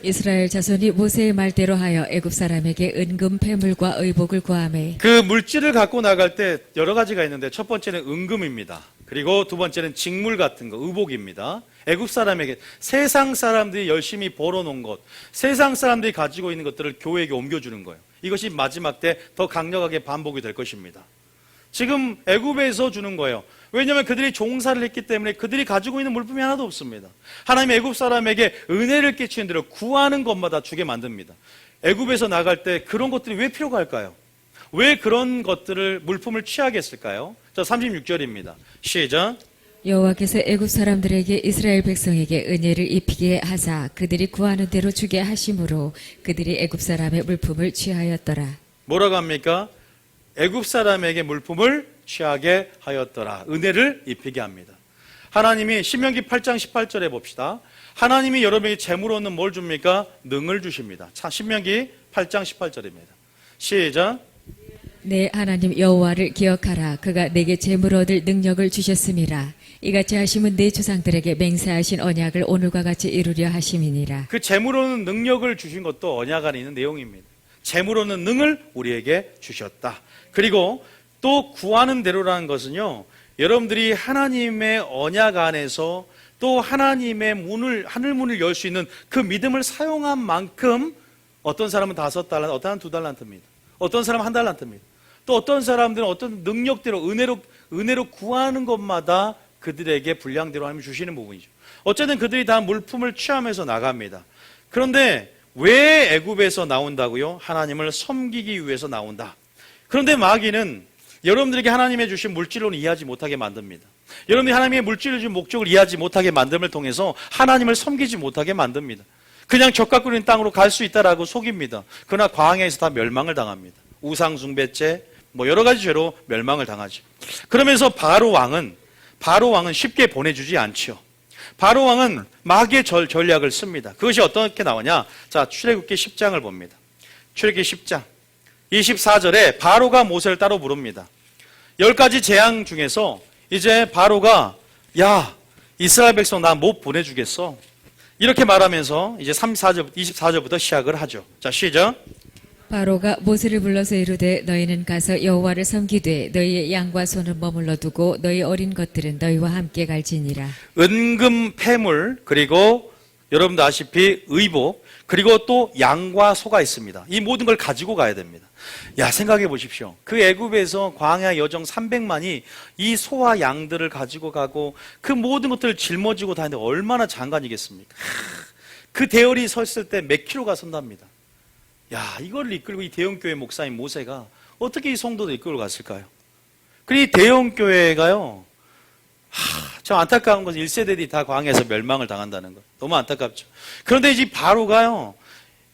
이스라엘 자손이 모세의 말대로 하여 애굽 사람에게 은금 패물과 의복을 구하매 그 물질을 갖고 나갈 때 여러 가지가 있는데 첫 번째는 은금입니다. 그리고 두 번째는 직물 같은 거, 의복입니다. 애굽 사람에게 세상 사람들이 열심히 벌어놓은 것, 세상 사람들이 가지고 있는 것들을 교회에게 옮겨주는 거예요. 이것이 마지막 때 더 강력하게 반복이 될 것입니다. 지금 애굽에서 주는 거예요. 왜냐하면 그들이 종사를 했기 때문에 그들이 가지고 있는 물품이 하나도 없습니다. 하나님이 애굽 사람에게 은혜를 끼치는 대로 구하는 것마다 주게 만듭니다. 애굽에서 나갈 때 그런 것들이 왜 필요가 할까요? 왜 그런 것들을 물품을 취하게 했을까요? 자, 36절입니다. 시작. 여호와께서 애굽 사람들에게 이스라엘 백성에게 은혜를 입히게 하사 그들이 구하는 대로 주게 하심으로 그들이 애굽 사람의 물품을 취하였더라. 뭐라고 합니까? 애굽 사람에게 물품을 취하게 하였더라. 은혜를 입히게 합니다. 하나님이 신명기 8장 18절에 봅시다. 하나님이 여러분에게 재물 얻는 뭘 줍니까? 능을 주십니다. 신명기 8장 18절입니다. 시작. 내 하나님 여호와를 기억하라. 그가 내게 재물 얻을 능력을 주셨음이라. 이같이 하심은 내 조상들에게 맹세하신 언약을 오늘과 같이 이루려 하심이니라. 그 재물 얻는 능력을 주신 것도 언약 안에 있는 내용입니다. 재물 얻는 능을 우리에게 주셨다. 그리고 또 구하는 대로라는 것은요, 여러분들이 하나님의 언약 안에서 또 하나님의 문을, 하늘문을 열 수 있는 그 믿음을 사용한 만큼 어떤 사람은 5달란트, 어떤 사람은 2달란트입니다. 어떤 사람은 1달란트입니다. 또 어떤 사람들은 어떤 능력대로 은혜로 구하는 것마다 그들에게 분량대로 하나님이 주시는 부분이죠. 어쨌든 그들이 다 물품을 취하면서 나갑니다. 그런데 왜 애굽에서 나온다고요? 하나님을 섬기기 위해서 나온다. 그런데 마귀는 여러분들에게 하나님의 주신 물질로는 이해하지 못하게 만듭니다. 여러분이 하나님의 물질을 준 목적을 이해하지 못하게 만듦을 통해서 하나님을 섬기지 못하게 만듭니다. 그냥 젖과 끓는 땅으로 갈 수 있다라고 속입니다. 그러나 광야에서 다 멸망을 당합니다. 우상숭배죄, 여러 가지 죄로 멸망을 당하죠. 그러면서 바로 왕은 쉽게 보내주지 않죠. 바로 왕은 마귀의 전략을 씁니다. 그것이 어떻게 나오냐? 자, 출애굽기 10장을 봅니다. 출애굽기 10장 24절에 바로가 모세를 따로 부릅니다. 10가지 재앙 중에서 이제 바로가 야, 이스라엘 백성 나 못 보내주겠어. 이렇게 말하면서 이제 24절부터 시작을 하죠. 자, 시작. 바로가 모세를 불러서 이르되 너희는 가서 여호와를 섬기되 너희의 양과 소는 머물러 두고 너희 어린 것들은 너희와 함께 갈지니라. 은금 패물, 그리고 여러분도 아시피 의복, 그리고 또 양과 소가 있습니다. 이 모든 걸 가지고 가야 됩니다. 야, 생각해 보십시오. 그 애굽에서 광야 여정 300만이 이 소와 양들을 가지고 가고 그 모든 것들을 짊어지고 다니는데 얼마나 장관이겠습니까? 그 대열이 섰을 때 몇 킬로가 선답니다. 야, 이걸 이끌고 이 대형교회 목사인 모세가 어떻게 이 성도들 이끌고 갔을까요? 그리고 이 대형교회가요, 저 안타까운 것은 1세대들이 다 광야에서 멸망을 당한다는 것. 너무 안타깝죠. 그런데 이제 바로가요,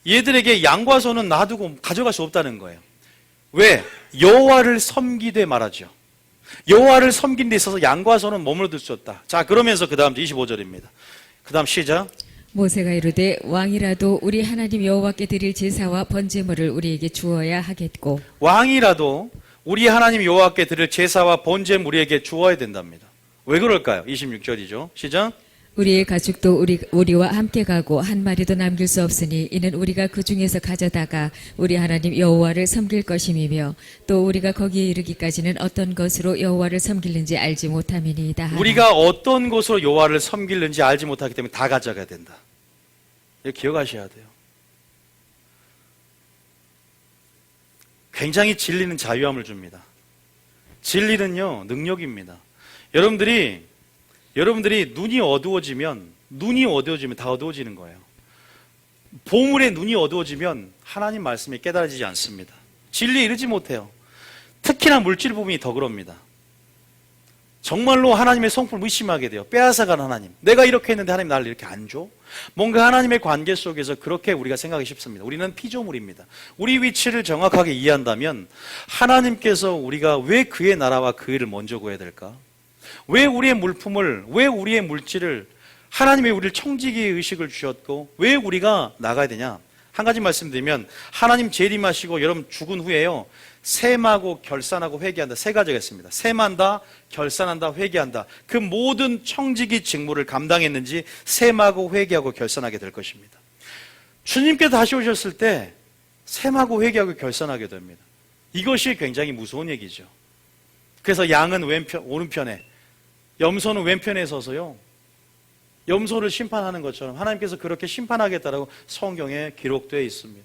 얘들에게 양과 소는 놔두고 가져갈 수 없다는 거예요. 왜? 여호와를 섬기되 말하죠. 여호와를 섬긴 데 있어서 양과 소는 머물러둘 수 없다. 자, 그러면서 그 다음 25절입니다. 그 다음 시작. 모세가 이르되 왕이라도 우리 하나님 여호와께 드릴 제사와 번제물을 우리에게 주어야 하겠고 왕이라도 우리 하나님 여호와께 드릴 제사와 번제물 우리에게 주어야 된답니다. 왜 그럴까요? 26절이죠. 시작. 우리의 가축도 우리와 함께 가고 한 마리도 남길 수 없으니 이는 우리가 그 중에서 가져다가 우리 하나님 여호와를 섬길 것임이며 또 우리가 거기에 이르기까지는 어떤 것으로 여호와를 섬기는지 알지 못함이니이다 하라. 우리가 어떤 곳으로 여호와를 섬기는지 알지 못하기 때문에 다 가져가야 된다. 이거 기억하셔야 돼요. 굉장히 진리는 자유함을 줍니다. 진리는요, 능력입니다. 여러분들이 눈이 어두워지면 다 어두워지는 거예요. 보물의 눈이 어두워지면 하나님 말씀이 깨달아지지 않습니다. 진리에 이르지 못해요. 특히나 물질 부분이 더 그럽니다. 정말로 하나님의 성품을 의심하게 돼요. 빼앗아간 하나님. 내가 이렇게 했는데 하나님 나를 이렇게 안 줘? 뭔가 하나님의 관계 속에서 그렇게 우리가 생각하기 쉽습니다. 우리는 피조물입니다. 우리 위치를 정확하게 이해한다면 하나님께서 우리가 왜 그의 나라와 그 일을 먼저 구해야 될까? 왜 우리의 물품을, 왜 우리의 물질을, 하나님이 우리를 청지기의 의식을 주셨고 왜 우리가 나가야 되냐? 한 가지 말씀드리면 하나님 재림하시고 여러분 죽은 후에요, 셈하고 결산하고 회개한다. 세 가지가 있습니다. 셈한다, 결산한다, 회개한다. 그 모든 청지기 직무를 감당했는지 셈하고 회개하고 결산하게 될 것입니다. 주님께서 다시 오셨을 때 셈하고 회개하고 결산하게 됩니다. 이것이 굉장히 무서운 얘기죠. 그래서 양은 오른편에, 염소는 왼편에 서서요, 염소를 심판하는 것처럼 하나님께서 그렇게 심판하겠다라고 성경에 기록되어 있습니다.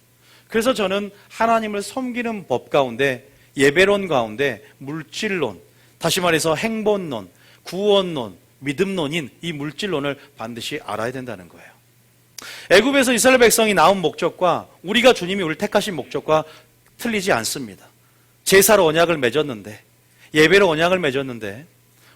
그래서 저는 하나님을 섬기는 법 가운데, 예배론 가운데 물질론, 다시 말해서 행본론, 구원론, 믿음론인 이 물질론을 반드시 알아야 된다는 거예요. 애굽에서 이스라엘 백성이 나온 목적과 우리가 주님이 우리를 택하신 목적과 틀리지 않습니다. 제사로 언약을 맺었는데, 예배로 언약을 맺었는데,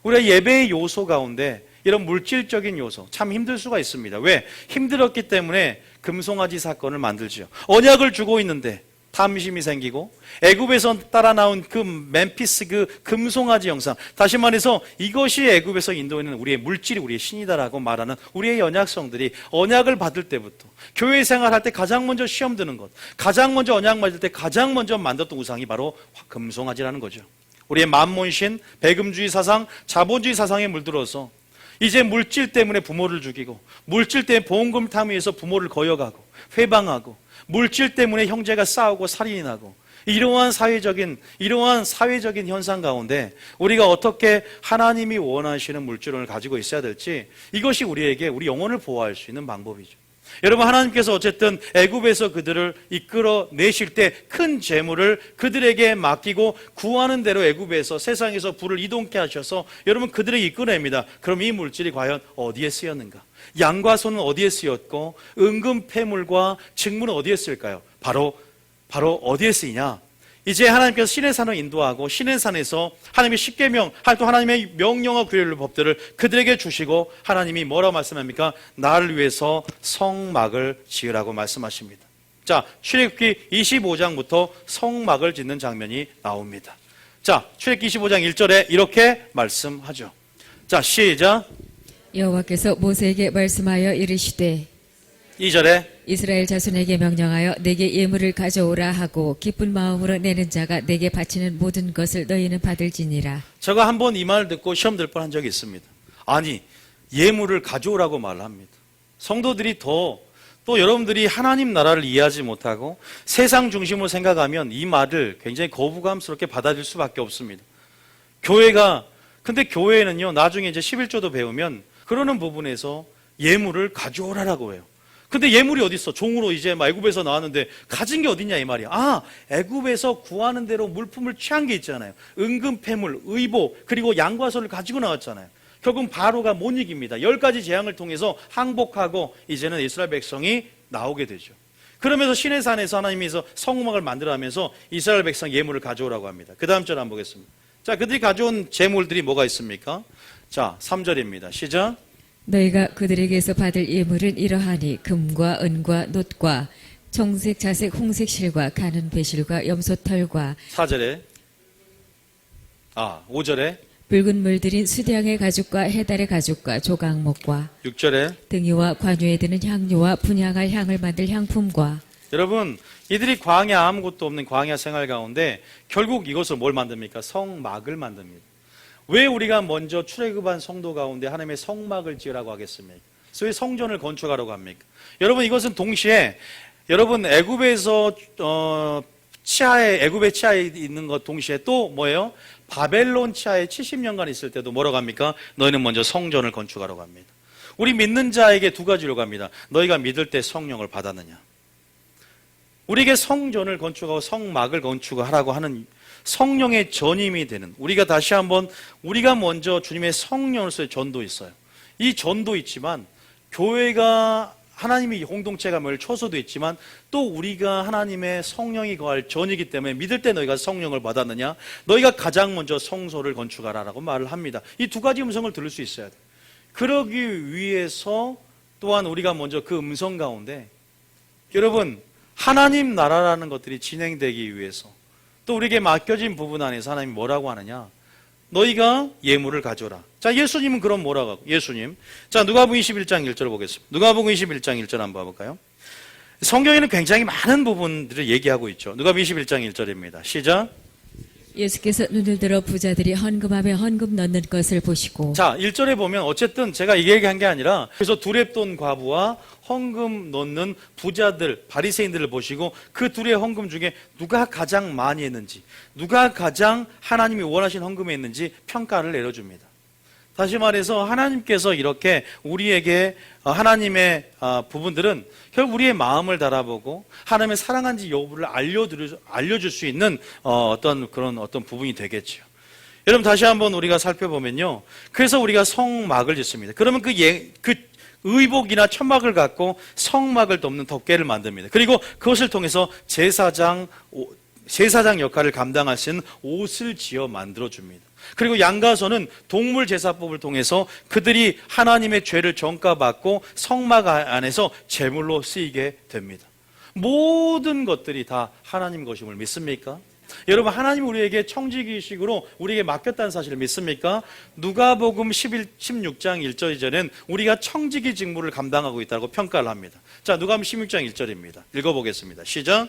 우리가 예배의 요소 가운데 이런 물질적인 요소 참 힘들 수가 있습니다. 왜? 힘들었기 때문에 금송아지 사건을 만들죠. 언약을 주고 있는데 탐심이 생기고, 애굽에서 따라 나온 그 멤피스 그 금송아지 영상, 다시 말해서 이것이 애굽에서 인도하는 우리의 물질이 우리의 신이다라고 말하는 우리의 연약성들이 언약을 받을 때부터, 교회 생활할 때 가장 먼저 시험 드는 것, 가장 먼저 언약 맞을 때 가장 먼저 만들었던 우상이 바로 금송아지라는 거죠. 우리의 만몬신, 배금주의 사상, 자본주의 사상에 물들어서 이제 물질 때문에 부모를 죽이고, 물질 때문에 보험금 탐의해서 부모를 거역하고 회방하고, 물질 때문에 형제가 싸우고 살인이 나고, 이러한 사회적인 현상 가운데 우리가 어떻게 하나님이 원하시는 물질론을 가지고 있어야 될지, 이것이 우리에게 우리 영혼을 보호할 수 있는 방법이죠. 여러분, 하나님께서 어쨌든 애굽에서 그들을 이끌어내실 때 큰 재물을 그들에게 맡기고 구하는 대로 애굽에서 세상에서 불을 이동케 하셔서 여러분 그들에게 이끌어냅니다. 그럼 이 물질이 과연 어디에 쓰였는가? 양과 소는 어디에 쓰였고 은금 패물과 직무는 어디에 쓰일까요? 바로 어디에 쓰이냐? 이제 하나님께서 시내산을 인도하고 시내산에서 하나님의 십계명, 또 하나님의 명령과 규례를 법들을 그들에게 주시고 하나님이 뭐라고 말씀합니까? 나를 위해서 성막을 지으라고 말씀하십니다. 자, 출애굽기 25장부터 성막을 짓는 장면이 나옵니다. 자, 출애굽기 25장 1절에 이렇게 말씀하죠. 자, 시작. 여호와께서 모세에게 말씀하여 이르시되 2절에 이스라엘 자손에게 명령하여 내게 예물을 가져오라 하고 기쁜 마음으로 내는 자가 내게 바치는 모든 것을 너희는 받을지니라. 제가 한번 이 말 듣고 시험 들 뻔한 적이 있습니다. 아니, 예물을 가져오라고 말합니다. 성도들이 또 여러분들이 하나님 나라를 이해하지 못하고 세상 중심으로 생각하면 이 말을 굉장히 거부감스럽게 받아들일 수밖에 없습니다. 근데 교회는요, 나중에 이제 11조도 배우면 그러는 부분에서 예물을 가져오라라고 해요. 근데 예물이 어디 있어? 종으로 이제 애굽에서 나왔는데 가진 게 어딨냐 이 말이야. 애굽에서 구하는 대로 물품을 취한 게 있잖아요. 은금, 패물, 의복, 그리고 양과 소를 가지고 나왔잖아요. 결국 바로가 못 이깁니다. 10가지 재앙을 통해서 항복하고 이제는 이스라엘 백성이 나오게 되죠. 그러면서 시내산에서 하나님께서 성막을 만들어가면서 이스라엘 백성 예물을 가져오라고 합니다. 그 다음 절 한번 보겠습니다. 자, 그들이 가져온 재물들이 뭐가 있습니까? 자, 3절입니다. 시작. 너희가 그들에게서 받을 예물은 이러하니 금과 은과 놋과 청색, 자색, 홍색 실과 가는 배실과 염소털과 4절에 5절에 붉은 물들인 수량의 가죽과 해달의 가죽과 조각목과 6절에 등이와 관유에 드는 향료와 분향할 향을 만들 향품과 여러분, 이들이 광야 아무것도 없는 광야 생활 가운데 결국 이것을 뭘 만듭니까? 성막을 만듭니다. 왜 우리가 먼저 출애굽한 성도 가운데 하나님의 성막을 지으라고 하겠습니까? 왜 성전을 건축하라고 합니까? 여러분, 이것은 동시에 여러분 애굽에서 애굽의 치하에 있는 것 동시에 또 뭐예요? 바벨론 치하에 70년간 있을 때도 뭐라고 합니까? 너희는 먼저 성전을 건축하라고 합니다. 우리 믿는 자에게 두 가지로 갑니다. 너희가 믿을 때 성령을 받았느냐? 우리에게 성전을 건축하고 성막을 건축하라고 하는 성령의 전임이 되는, 우리가 다시 한번 우리가 먼저 주님의 성령으로서의 전도 있어요. 이 전도 있지만 교회가 하나님이 공동체가 초소도 있지만 또 우리가 하나님의 성령이 거할 전이기 때문에 믿을 때 너희가 성령을 받았느냐? 너희가 가장 먼저 성소를 건축하라라고 말을 합니다. 이 두 가지 음성을 들을 수 있어야 돼. 그러기 위해서 또한 우리가 먼저 그 음성 가운데 여러분 하나님 나라라는 것들이 진행되기 위해서 또 우리에게 맡겨진 부분 안에서 하나님이 뭐라고 하느냐? 너희가 예물을 가져라. 자, 예수님은 그럼 뭐라고 하고? 예수님. 자, 누가복음 21장 1절 보겠습니다. 누가복음 21장 1절 한번 봐볼까요? 성경에는 굉장히 많은 부분들을 얘기하고 있죠. 누가복음 21장 1절입니다. 시작. 예수께서 눈을 들어 부자들이 헌금함에 헌금 넣는 것을 보시고 자, 1절에 보면 어쨌든 제가 이게 얘기한 게 아니라 그래서 두렙돈 과부와 헌금 넣는 부자들, 바리새인들을 보시고 그 둘의 헌금 중에 누가 가장 많이 했는지, 누가 가장 하나님이 원하신 헌금에 했는지 평가를 내려줍니다. 다시 말해서 하나님께서 이렇게 우리에게 하나님의 부분들은 결국 우리의 마음을 달아보고 하나님의 사랑한지 여부를 알려줄 수 있는 어떤 부분이 되겠죠. 여러분 다시 한번 우리가 살펴보면요. 그래서 우리가 성막을 짓습니다. 그러면 그 의복이나 천막을 갖고 성막을 덮는 덮개를 만듭니다. 그리고 그것을 통해서 제사장 역할을 감당할 수 있는 옷을 지어 만들어줍니다. 그리고 양가소는 동물 제사법을 통해서 그들이 하나님의 죄를 전가받고 성막 안에서 제물로 쓰이게 됩니다. 모든 것들이 다 하나님 것임을 믿습니까? 여러분 하나님 우리에게 청지기식으로 우리에게 맡겼다는 사실을 믿습니까? 누가복음 16장 1절 이전엔 우리가 청지기 직무를 감당하고 있다고 평가를 합니다. 자, 누가복음 16장 1절입니다. 읽어보겠습니다. 시작.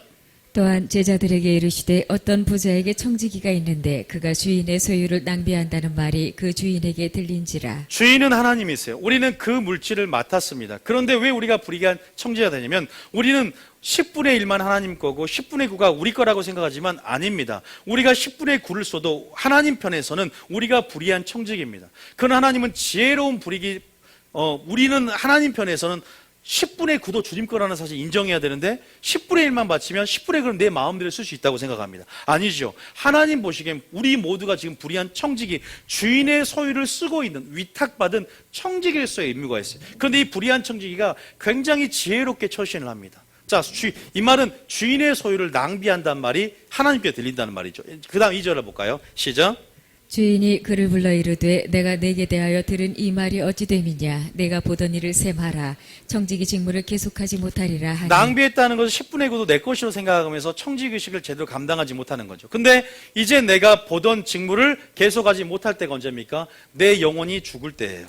또한 제자들에게 이르시되 어떤 부자에게 청지기가 있는데 그가 주인의 소유를 낭비한다는 말이 그 주인에게 들린지라. 주인은 하나님이세요. 우리는 그 물질을 맡았습니다. 그런데 왜 우리가 불의한 청지가 되냐면 우리는 10분의 1만 하나님 거고 10분의 9가 우리 거라고 생각하지만 아닙니다. 우리가 10분의 9를 써도 하나님 편에서는 우리가 불의한 청지기입니다. 그러나 하나님은 지혜로운 우리는 하나님 편에서는 10분의 9도 주님 거라는 사실 인정해야 되는데 10분의 1만 바치면 10분의 9는 내 마음대로 쓸 수 있다고 생각합니다. 아니죠. 하나님 보시기엔 우리 모두가 지금 불의한 청지기, 주인의 소유를 쓰고 있는 위탁받은 청지기로서의 의무가 있어요. 그런데 이 불의한 청지기가 굉장히 지혜롭게 처신을 합니다. 자, 이 말은 주인의 소유를 낭비한다는 말이 하나님께 들린다는 말이죠. 그 다음 2절을 볼까요? 시작. 주인이 그를 불러 이르되 내가 내게 대하여 들은 이 말이 어찌 됨이냐. 내가 보던 일을 셈하라. 청지기 직무를 계속하지 못하리라 하니. 낭비했다는 것은 10분의 9도 내 것이로 생각하면서 청지기식을 제대로 감당하지 못하는 거죠. 근데 이제 내가 보던 직무를 계속하지 못할 때가 언제입니까? 내 영혼이 죽을 때예요.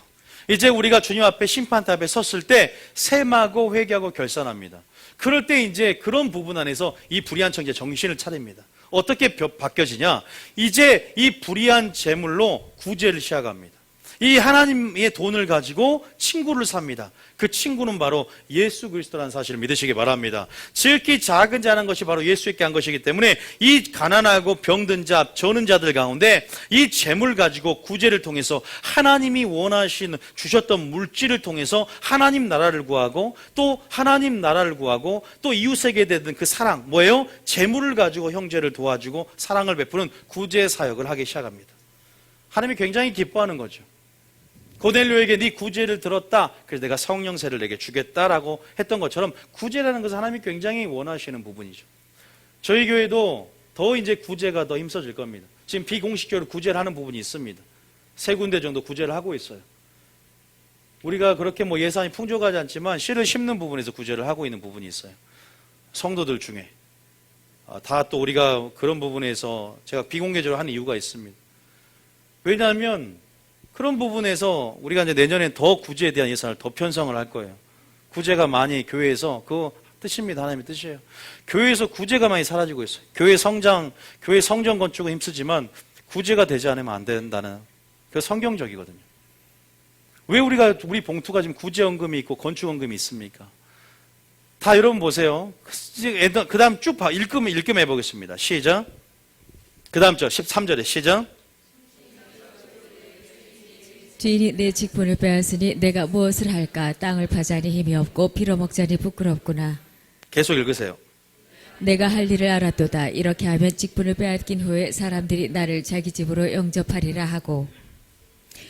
이제 우리가 주님 앞에 심판대 앞에 섰을 때 셈하고 회개하고 결산합니다. 그럴 때 이제 그런 부분 안에서 이 불의한 청지가 정신을 차립니다. 어떻게 바뀌어지냐? 이제 이 불의한 재물로 구제를 시작합니다. 이 하나님의 돈을 가지고 친구를 삽니다. 그 친구는 바로 예수 그리스도라는 사실을 믿으시기 바랍니다. 지극히 작은 자라는 것이 바로 예수에게 한 것이기 때문에 이 가난하고 병든 자, 저는 자들 가운데 이 재물 가지고 구제를 통해서 하나님이 원하시는 주셨던 물질을 통해서 하나님 나라를 구하고 또 하나님 나라를 구하고 또 이웃에게 되는 그 사랑, 뭐예요? 재물을 가지고 형제를 도와주고 사랑을 베푸는 구제 사역을 하기 시작합니다. 하나님이 굉장히 기뻐하는 거죠. 고넬료에게 네 구제를 들었다. 그래서 내가 성령세를 내게 주겠다라고 했던 것처럼 구제라는 것은 하나님이 굉장히 원하시는 부분이죠. 저희 교회도 더 이제 구제가 더 힘써질 겁니다. 지금 비공식적으로 구제를 하는 부분이 있습니다. 3군데 정도 구제를 하고 있어요. 우리가 그렇게 뭐 예산이 풍족하지 않지만 씨를 심는 부분에서 구제를 하고 있는 부분이 있어요. 성도들 중에. 다 또 우리가 그런 부분에서 제가 비공개적으로 하는 이유가 있습니다. 왜냐하면 그런 부분에서 우리가 이제 내년에 더 구제에 대한 예산을 더 편성을 할 거예요. 구제가 많이 교회에서 그거 뜻입니다. 하나님의 뜻이에요. 교회에서 구제가 많이 사라지고 있어요. 교회 성장, 교회 성전 건축은 힘쓰지만 구제가 되지 않으면 안 된다는 그 성경적이거든요. 왜 우리 봉투가 지금 구제원금이 있고 건축원금이 있습니까? 다 여러분 보세요. 그 다음 쭉 읽음 해보겠습니다. 시작. 그 다음 절 13절에 시작. 주인이 내 직분을 빼앗으니 내가 무엇을 할까? 땅을 파자니 힘이 없고 빌어먹자니 부끄럽구나. 계속 읽으세요. 내가 할 일을 알았도다. 이렇게 하면 직분을 빼앗긴 후에 사람들이 나를 자기 집으로 영접하리라 하고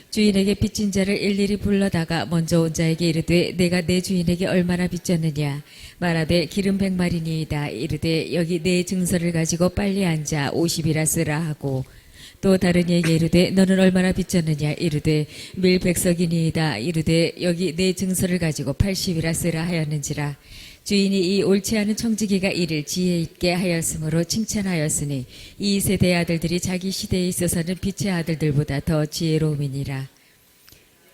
주인에게 빚진 자를 일일이 불러다가 먼저 온 자에게 이르되 내가 내 주인에게 얼마나 빚졌느냐 말하되 기름 100마리니이다. 이르되 여기 내 증서를 가지고 빨리 앉아 50이라 쓰라 하고 또 다른 이에게 이르되 너는 얼마나 빚졌느냐 이르되 밀 100석이니이다. 이르되 여기 내 증서를 가지고 80이라 쓰라 하였는지라. 주인이 이 옳지 않은 청지기가 이를 지혜 있게 하였으므로 칭찬하였으니 이 세대의 아들들이 자기 시대에 있어서는 빛의 아들들보다 더 지혜로움이니라.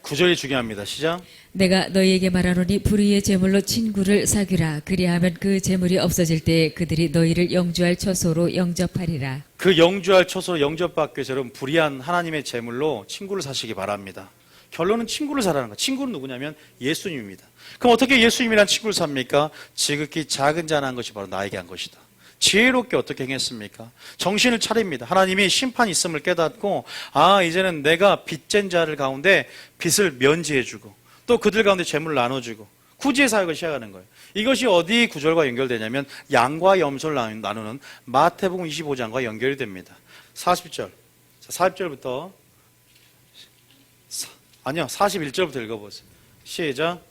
9절이 중요합니다. 시작. 내가 너희에게 말하노니 불의의 제물로 친구를 사귀라. 그리하면 그 제물이 없어질 때 그들이 너희를 영주할 처소로 영접하리라. 그 영주할 처소로 영접받기 위해서 여러분 불의한 하나님의 제물로 친구를 사시기 바랍니다. 결론은 친구를 사라는 거예요. 친구는 누구냐면 예수님입니다. 그럼 어떻게 예수님이란 친구를 삽니까? 지극히 작은 자나 한 것이 바로 나에게 한 것이다. 지혜롭게 어떻게 행했습니까? 정신을 차립니다. 하나님이 심판이 있음을 깨닫고 이제는 내가 빚진 자를 가운데 빚을 면제해주고 또 그들 가운데 재물을 나눠주고 구제 사역을 시작하는 거예요. 이것이 어디 구절과 연결되냐면 양과 염소를 나누는 마태복음 25장과 연결이 됩니다. 40절. 40절부터 41절부터 읽어보세요. 시작.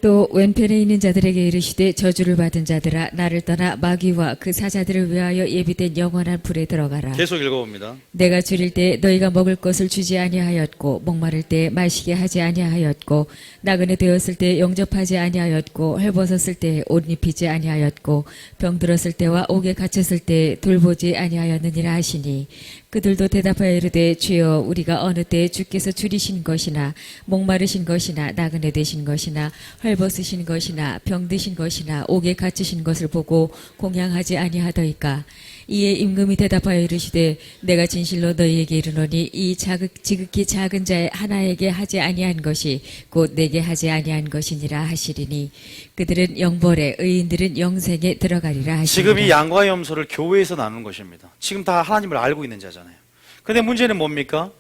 또 왼편에 있는 자들에게 이르시되 저주를 받은 자들아 나를 떠나 마귀와 그 사자들을 위하여 예비된 영원한 불에 들어가라. 계속 읽어봅니다. 내가 줄일 때 너희가 먹을 것을 주지 아니하였고 목마를 때 마시게 하지 아니하였고 나그네 되었을 때 영접하지 아니하였고 헐벗었을 때 옷 입히지 아니하였고 병들었을 때와 옥에 갇혔을 때 돌보지 아니하였느니라 하시니 그들도 대답하여 이르되 주여 우리가 어느 때에 주께서 줄이신 것이나 목마르신 것이나 나그네 되신 것이나 헐벗으신 것이나 병드신 것이나 옥에 갇히신 것을 보고 공양하지 아니하더이까. 이에 임금이 대답하여 이르시되 내가 진실로 너희에게 이르노니 이 지극히 작은 자의 하나에게 하지 아니한 것이 곧 내게 하지 아니한 것이니라 하시리니 그들은 영벌에 의인들은 영생에 들어가리라 하시니라. 지금 이 양과 염소를 교회에서 나누는 것입니다. 지금 다 하나님을 알고 있는 자잖아요. 근데 문제는 뭡니까?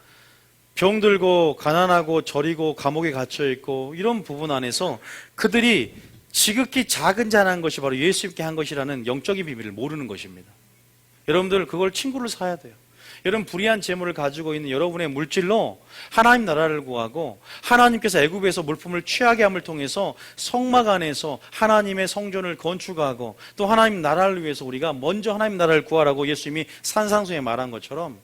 병들고 가난하고 저리고 감옥에 갇혀있고 이런 부분 안에서 그들이 지극히 작은 자라는 것이 바로 예수님께 한 것이라는 영적인 비밀을 모르는 것입니다. 여러분들 그걸 친구를 사야 돼요. 여러분 불의한 재물을 가지고 있는 여러분의 물질로 하나님 나라를 구하고 하나님께서 애굽에서 물품을 취하게 함을 통해서 성막 안에서 하나님의 성전을 건축하고 또 하나님 나라를 위해서 우리가 먼저 하나님 나라를 구하라고 예수님이 산상수에 말한 것처럼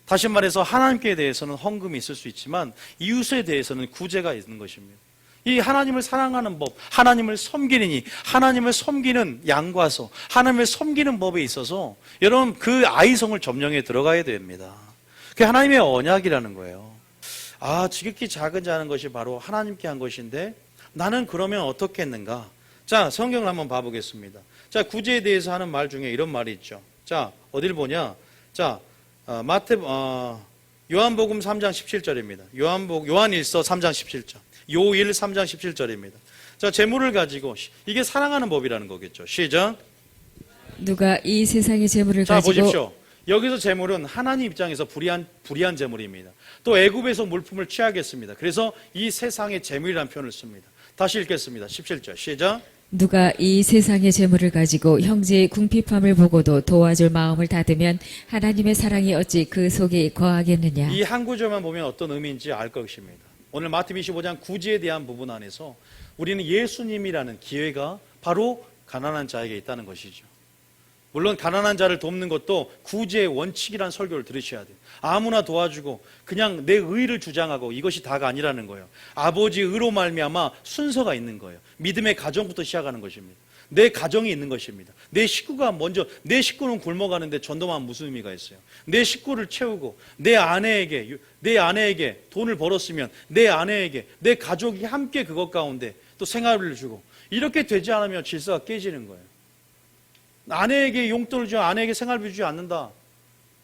다시 말해서 하나님께 대해서는 헌금이 있을 수 있지만 이웃에 대해서는 구제가 있는 것입니다. 이 하나님을 사랑하는 법, 하나님을 섬기느니 하나님을 섬기는 양과서, 하나님을 섬기는 법에 있어서 여러분 그 아이성을 점령해 들어가야 됩니다. 그게 하나님의 언약이라는 거예요. 지극히 작은 자는 것이 바로 하나님께 한 것인데 나는 그러면 어떻게 했는가? 자, 성경을 한번 봐보겠습니다. 자, 구제에 대해서 하는 말 중에 이런 말이 있죠. 자, 어딜 보냐? 자, 요한복음 3장 17절입니다. 요한일서 3장 17절. 요일 3장 17절입니다. 자, 재물을 가지고 이게 사랑하는 법이라는 거겠죠. 시작. 누가 이 세상의 재물을 자, 가지고 보십시오. 여기서 재물은 하나님 입장에서 불의한 재물입니다. 또 애굽에서 물품을 취하겠습니다. 그래서 이 세상의 재물이라는 표현을 씁니다. 다시 읽겠습니다. 17절 시작. 누가 이 세상의 재물을 가지고 형제의 궁핍함을 보고도 도와줄 마음을 닫으면 하나님의 사랑이 어찌 그 속에 거하겠느냐. 이 한 구절만 보면 어떤 의미인지 알 것입니다. 오늘 마태복음 25장 구제에 대한 부분 안에서 우리는 예수님이라는 기회가 바로 가난한 자에게 있다는 것이죠. 물론 가난한 자를 돕는 것도 구제의 원칙이라는 설교를 들으셔야 돼요. 아무나 도와주고 그냥 내 의를 주장하고 이것이 다가 아니라는 거예요. 아버지의 의로 말미암아 순서가 있는 거예요. 믿음의 가정부터 시작하는 것입니다. 내 가정이 있는 것입니다. 내 식구가 먼저, 내 식구는 굶어가는데 전도만 무슨 의미가 있어요? 내 식구를 채우고 내 아내에게 돈을 벌었으면 내 아내에게 내 가족이 함께 그것 가운데 또 생활을 주고 이렇게 되지 않으면 질서가 깨지는 거예요. 아내에게 용돈을 주고 아내에게 생활비 주지 않는다.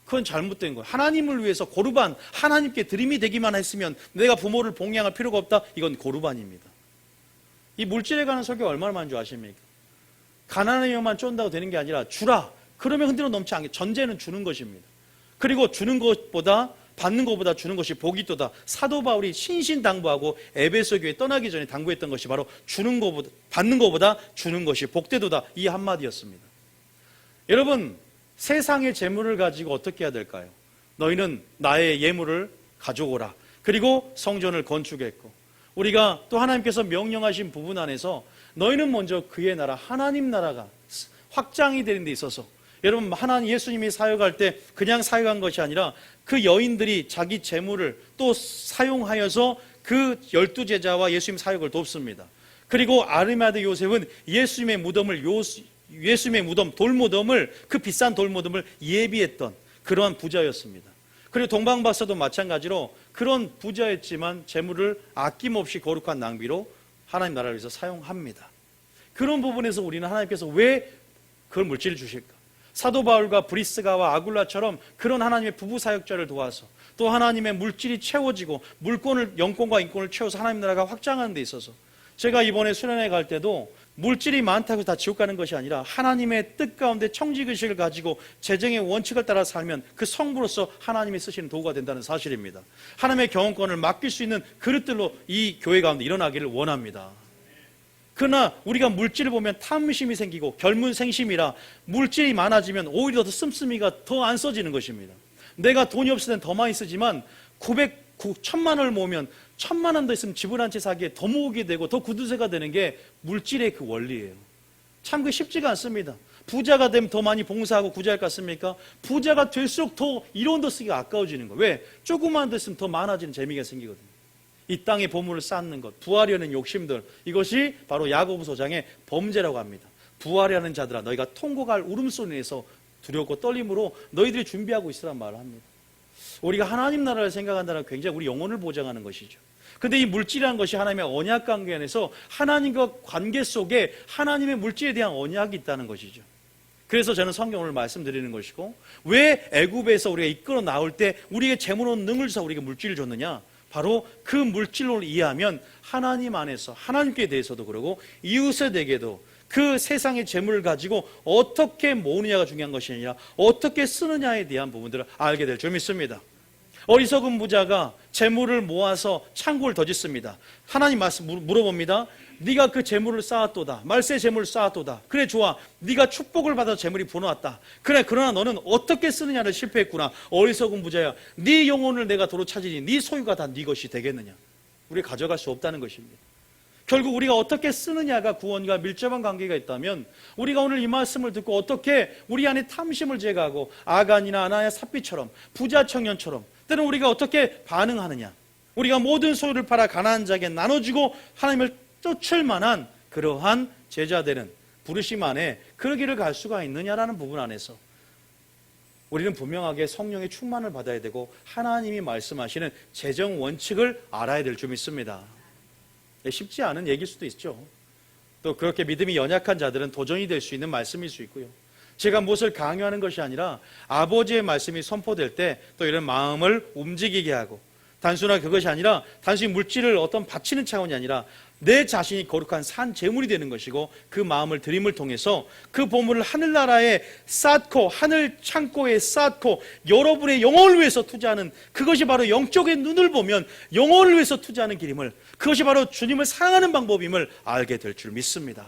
그건 잘못된 거예요. 하나님을 위해서 고르반, 하나님께 드림이 되기만 했으면 내가 부모를 봉양할 필요가 없다. 이건 고르반입니다. 이 물질에 관한 설교 얼마나 많은 줄 아십니까? 가난한 영만 쫀다고 되는 게 아니라 주라. 그러면 흔들어 넘지 않게. 전제는 주는 것입니다. 그리고 주는 것보다 받는 것보다 주는 것이 복이 있도다. 사도 바울이 신신당부하고 에베소 교회 떠나기 전에 당부했던 것이 바로 받는 것보다 주는 것이 복되도다. 이 한마디였습니다. 여러분, 세상의 재물을 가지고 어떻게 해야 될까요? 너희는 나의 예물을 가져오라. 그리고 성전을 건축했고 우리가 또 하나님께서 명령하신 부분 안에서 너희는 먼저 그의 나라, 하나님 나라가 확장이 되는 데 있어서 여러분, 예수님이 사역할 때 그냥 사역한 것이 아니라 그 여인들이 자기 재물을 또 사용하여서 그 12제자와 예수님 사역을 돕습니다. 그리고 아르마데 요셉은 예수님의 무덤, 돌무덤을, 그 비싼 돌무덤을 예비했던 그러한 부자였습니다. 그리고 동방박사도 마찬가지로 그런 부자였지만 재물을 아낌없이 거룩한 낭비로 하나님 나라를 위해서 사용합니다. 그런 부분에서 우리는 하나님께서 왜 그런 물질을 주실까? 사도 바울과 브리스가와 아굴라처럼 그런 하나님의 부부 사역자를 도와서 또 하나님의 물질이 채워지고 영권과 인권을 채워서 하나님 나라가 확장하는 데 있어서 제가 이번에 수련회 갈 때도 물질이 많다고 다 지옥 가는 것이 아니라 하나님의 뜻 가운데 청지의식을 가지고 재정의 원칙을 따라 살면 그 성부로서 하나님이 쓰시는 도구가 된다는 사실입니다. 하나님의 경영권을 맡길 수 있는 그릇들로 이 교회 가운데 일어나기를 원합니다. 그러나 우리가 물질을 보면 탐심이 생기고 결문생심이라 물질이 많아지면 오히려 더 씀씀이가 더 안 써지는 것입니다. 내가 돈이 없을 땐 더 많이 쓰지만 1,000만 원을 모으면 1,000만 원 더 있으면 집을 한 채 사기에 더 모으게 되고 더 구두쇠가 되는 게 물질의 그 원리예요. 참 그 쉽지가 않습니다. 부자가 되면 더 많이 봉사하고 구제할 것 같습니까? 부자가 될수록 더 1원 더 쓰기가 아까워지는 거예요. 왜? 조금만 더 있으면 더 많아지는 재미가 생기거든요. 이 땅에 보물을 쌓는 것, 부하려는 욕심들, 이것이 바로 야고보서 5장의 범죄라고 합니다. 부하려는 자들아 너희가 통곡할 울음소리 내서 두렵고 떨림으로 너희들이 준비하고 있으란 말을 합니다. 우리가 하나님 나라를 생각한다는 굉장히 우리 영혼을 보장하는 것이죠. 근데 이 물질이라는 것이 하나님의 언약 관계 안에서 하나님과 관계 속에 하나님의 물질에 대한 언약이 있다는 것이죠. 그래서 저는 성경을 말씀드리는 것이고, 왜 애굽에서 우리가 이끌어 나올 때 우리에게 재물로 능을 주사 우리에게 물질을 줬느냐? 바로 그 물질로 이해하면 하나님 안에서 하나님께 대해서도 그러고 이웃에 대해도 그 세상의 재물을 가지고 어떻게 모으느냐가 중요한 것이 아니라 어떻게 쓰느냐에 대한 부분들을 알게 될 줄 믿습니다. 어리석은 부자가 재물을 모아서 창고를 더 짓습니다. 하나님 말씀 물어봅니다. 네가 그 재물을 쌓았도다. 말세 재물을 쌓았도다. 그래 좋아. 네가 축복을 받아서 재물이 불어왔다. 그래 그러나 너는 어떻게 쓰느냐를 실패했구나. 어리석은 부자야. 네 영혼을 내가 도로 찾으니 네 소유가 다 네 것이 되겠느냐. 우리 가져갈 수 없다는 것입니다. 결국 우리가 어떻게 쓰느냐가 구원과 밀접한 관계가 있다면 우리가 오늘 이 말씀을 듣고 어떻게 우리 안에 탐심을 제거하고 아간이나 아나야 삽비처럼 부자 청년처럼 때는 우리가 어떻게 반응하느냐. 우리가 모든 소유를 팔아 가난한 자에게 나눠주고 하나님을 쫓을 만한 그러한 제자되는 부르심 안에 그 길을 갈 수가 있느냐라는 부분 안에서 우리는 분명하게 성령의 충만을 받아야 되고 하나님이 말씀하시는 재정 원칙을 알아야 될 줄 믿습니다. 쉽지 않은 얘기일 수도 있죠. 또 그렇게 믿음이 연약한 자들은 도전이 될 수 있는 말씀일 수 있고요. 제가 무엇을 강요하는 것이 아니라 아버지의 말씀이 선포될 때 또 이런 마음을 움직이게 하고, 단순하게 그것이 아니라 단순히 물질을 어떤 바치는 차원이 아니라 내 자신이 거룩한 산 제물이 되는 것이고, 그 마음을 드림을 통해서 그 보물을 하늘나라에 쌓고 하늘 창고에 쌓고 여러분의 영혼을 위해서 투자하는, 그것이 바로 영적인 눈을 보면 영혼을 위해서 투자하는 길임을, 그것이 바로 주님을 사랑하는 방법임을 알게 될 줄 믿습니다.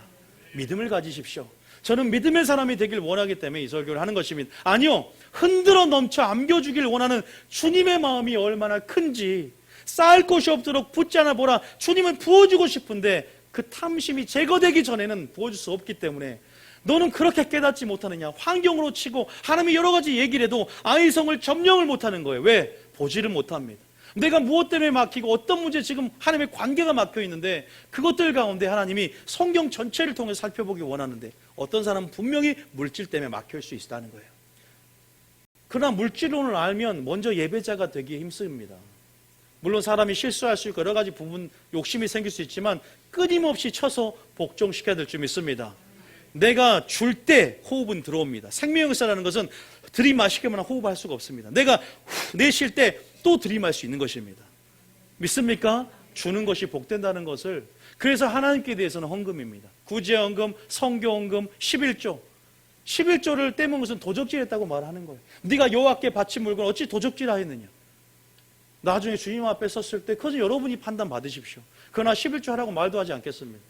믿음을 가지십시오. 저는 믿음의 사람이 되길 원하기 때문에 이 설교를 하는 것입니다. 아니요, 흔들어 넘쳐 안겨주길 원하는 주님의 마음이 얼마나 큰지, 쌓을 곳이 없도록 붙잖아 보라. 주님은 부어주고 싶은데 그 탐심이 제거되기 전에는 부어줄 수 없기 때문에, 너는 그렇게 깨닫지 못하느냐, 환경으로 치고 하나님이 여러 가지 얘기를 해도 아이성을 점령을 못하는 거예요. 왜? 보지를 못합니다. 내가 무엇 때문에 막히고 어떤 문제, 지금 하나님의 관계가 막혀 있는데 그것들 가운데 하나님이 성경 전체를 통해 살펴보기 원하는데, 어떤 사람은 분명히 물질 때문에 막힐 수 있다는 거예요. 그러나 물질론을 알면 먼저 예배자가 되기 힘씁니다. 물론 사람이 실수할 수 있고 여러 가지 부분 욕심이 생길 수 있지만 끊임없이 쳐서 복종시켜야 될 줄 믿습니다. 내가 줄 때 호흡은 들어옵니다. 생명의 역사라는 것은 들이마시기만 호흡할 수가 없습니다. 내가 내쉴 때 또 들이마실 수 있는 것입니다. 믿습니까? 주는 것이 복된다는 것을. 그래서 하나님께 대해서는 헌금입니다. 구제헌금, 성교헌금, 11조. 11조를 떼먹은 것은 도적질했다고 말하는 거예요. 네가 여호와께 바친 물건 어찌 도적질하였느냐. 나중에 주님 앞에 섰을 때 그것은 여러분이 판단 받으십시오. 그러나 11조 하라고 말도 하지 않겠습니다.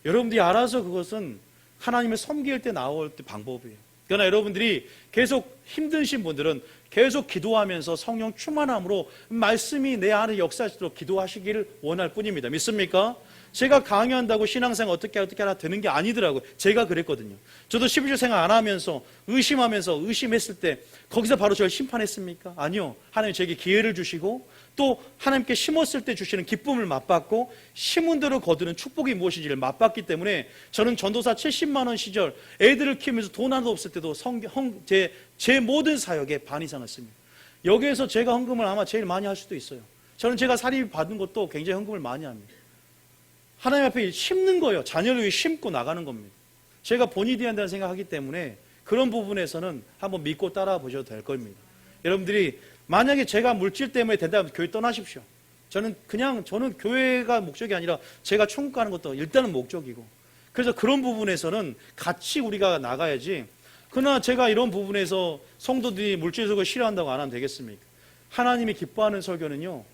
여러분들이 알아서 그것은 하나님을 섬길 때 나올 때 방법이에요. 그러나 여러분들이 계속 힘드신 분들은 계속 기도하면서 성령 충만함으로 말씀이 내 안에 역사하시도록 기도하시기를 원할 뿐입니다. 믿습니까? 제가 강요한다고 신앙생활 어떻게 하나 되는 게 아니더라고요. 제가 그랬거든요. 저도 11조 생활 안 하면서 의심했을 때 거기서 바로 저를 심판했습니까? 아니요. 하나님 저에게 기회를 주시고 또 하나님께 심었을 때 주시는 기쁨을 맛봤고 심은 대로 거두는 축복이 무엇인지를 맛봤기 때문에 저는 전도사 70만 원 시절 애들을 키우면서 돈 하나도 없을 때도 제 모든 사역에 반 이상을 씁니다. 여기에서 제가 헌금을 아마 제일 많이 할 수도 있어요. 저는 제가 사립 받은 것도 굉장히 헌금을 많이 합니다. 하나님 앞에 심는 거예요. 자녀를 위해 심고 나가는 겁니다. 제가 본이 되어야 한다는 생각하기 때문에 그런 부분에서는 한번 믿고 따라 보셔도 될 겁니다. 여러분들이 만약에 제가 물질 때문에 된다면 교회 떠나십시오. 저는 교회가 목적이 아니라 제가 천국 가는 것도 일단은 목적이고, 그래서 그런 부분에서는 같이 우리가 나가야지. 그러나 제가 이런 부분에서 성도들이 물질 설교 싫어한다고 안 하면 되겠습니까? 하나님이 기뻐하는 설교는요.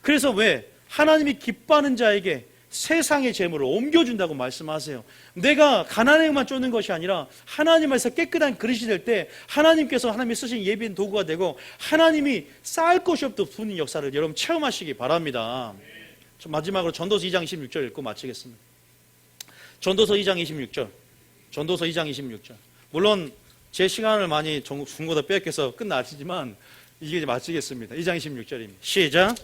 그래서 왜 하나님이 기뻐하는 자에게 세상의 재물을 옮겨준다고 말씀하세요. 내가 가난에만 쫓는 것이 아니라 하나님에서 깨끗한 그릇이 될 때 하나님께서 하나님이 쓰신 예비한 도구가 되고 하나님이 쌓을 것이 없도록 부는 역사를 여러분 체험하시기 바랍니다. 마지막으로 전도서 2장 26절 읽고 마치겠습니다. 전도서 2장 26절. 전도서 2장 26절. 물론 제 시간을 많이 중고도 뺏겨서 끝나시지만 이게 마치겠습니다. 2장 26절입니다. 시작.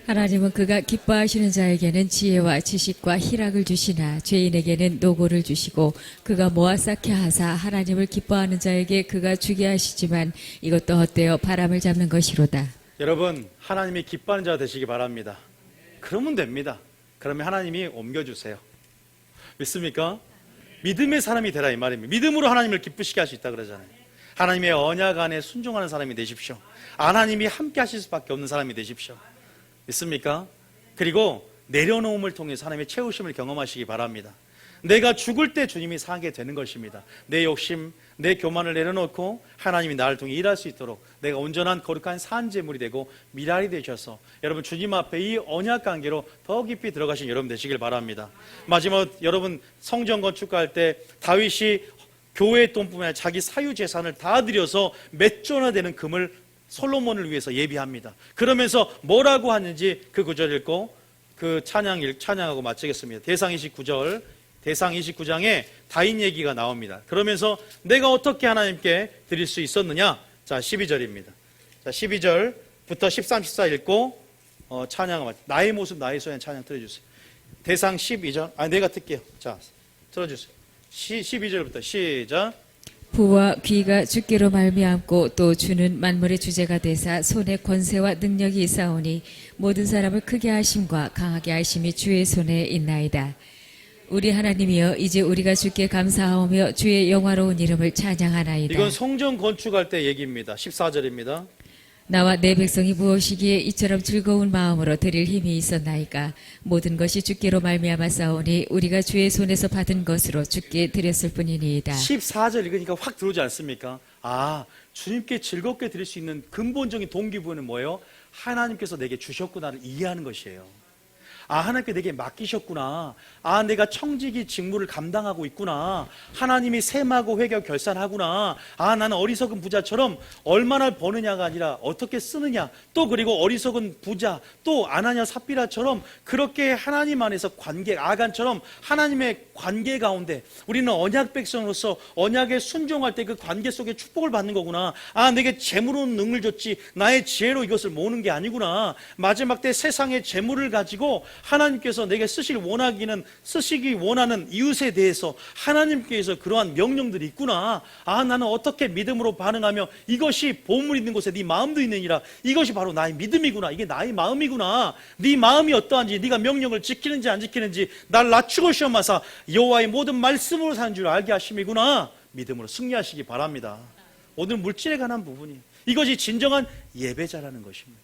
하나님은 그가 기뻐하시는 자에게는 지혜와 지식과 희락을 주시나 죄인에게는 노고를 주시고 그가 모아 쌓게 하사 하나님을 기뻐하는 자에게 그가 주게 하시지만 이것도 헛되어 바람을 잡는 것이로다. 여러분, 하나님이 기뻐하는 자가 되시기 바랍니다. 그러면 됩니다. 그러면 하나님이 옮겨주세요. 믿습니까? 믿음의 사람이 되라 이 말입니다. 믿음으로 하나님을 기쁘시게 할 수 있다 그러잖아요. 하나님의 언약 안에 순종하는 사람이 되십시오. 하나님이 함께 하실 수밖에 없는 사람이 되십시오. 믿습니까? 그리고 내려놓음을 통해서 하나님의 채우심을 경험하시기 바랍니다. 내가 죽을 때 주님이 사게 되는 것입니다. 내 욕심, 내 교만을 내려놓고 하나님이 나를 통해 일할 수 있도록 내가 온전한 거룩한 산제물이 되고 미랄이 되셔서 여러분 주님 앞에 이 언약 관계로 더 깊이 들어가신 여러분 되시길 바랍니다. 마지막 여러분 성전 건축할 때 다윗이 교회의 돈뿐만 아니라 자기 사유 재산을 다 들여서 몇 조나 되는 금을 솔로몬을 위해서 예비합니다. 그러면서 뭐라고 하는지 그 구절 읽고 그 찬양하고 마치겠습니다. 대상 29절, 대상 29장에 다인 얘기가 나옵니다. 그러면서 내가 어떻게 하나님께 드릴 수 있었느냐? 자, 12절입니다. 자, 12절부터 13, 14 읽고 찬양을 나의 모습, 나의 소연 찬양 틀어주세요. 대상 12절, 내가 틀게요. 자, 틀어주세요. 12절부터 시작. 부와 귀가 주께로 말미암고 또 주는 만물의 주제가 되사 손에 권세와 능력이 있사오니 모든 사람을 크게 하심과 강하게 하심이 주의 손에 있나이다. 우리 하나님이여 이제 우리가 주께 감사하오며 주의 영화로운 이름을 찬양하나이다. 이건 성전 건축할 때 얘기입니다. 14절입니다. 나와 내 백성이 무엇이기에 이처럼 즐거운 마음으로 드릴 힘이 있었나이까. 모든 것이 주께로 말미암아 싸우니 우리가 주의 손에서 받은 것으로 주께 드렸을 뿐이니이다. 14절 읽으니까 확 들어오지 않습니까? 아, 주님께 즐겁게 드릴 수 있는 근본적인 동기부여는 뭐예요? 하나님께서 내게 주셨구나를 이해하는 것이에요. 아, 하나님께 내게 맡기셨구나. 아, 내가 청지기 직무를 감당하고 있구나. 하나님이 셈하고 회개 결산하구나. 아, 나는 어리석은 부자처럼 얼마나 버느냐가 아니라 어떻게 쓰느냐. 또 그리고 어리석은 부자, 또 아나냐 삽비라처럼 그렇게 하나님 안에서 관계, 아간처럼 하나님의 관계 가운데 우리는 언약 백성으로서 언약에 순종할 때 그 관계 속에 축복을 받는 거구나. 아, 내게 재물은 능을 줬지 나의 지혜로 이것을 모으는 게 아니구나. 마지막 때 세상의 재물을 가지고 하나님께서 내게 쓰시기 원하는 이웃에 대해서 하나님께서 그러한 명령들이 있구나. 아, 나는 어떻게 믿음으로 반응하며 이것이 보물 있는 곳에 네 마음도 있느니라. 이것이 바로 나의 믿음이구나. 이게 나의 마음이구나. 네 마음이 어떠한지, 네가 명령을 지키는지 안 지키는지 날 낮추고 시험하사 여호와의 모든 말씀으로 사는 줄 알게 하심이구나. 믿음으로 승리하시기 바랍니다. 오늘 물질에 관한 부분이 이것이 진정한 예배자라는 것입니다.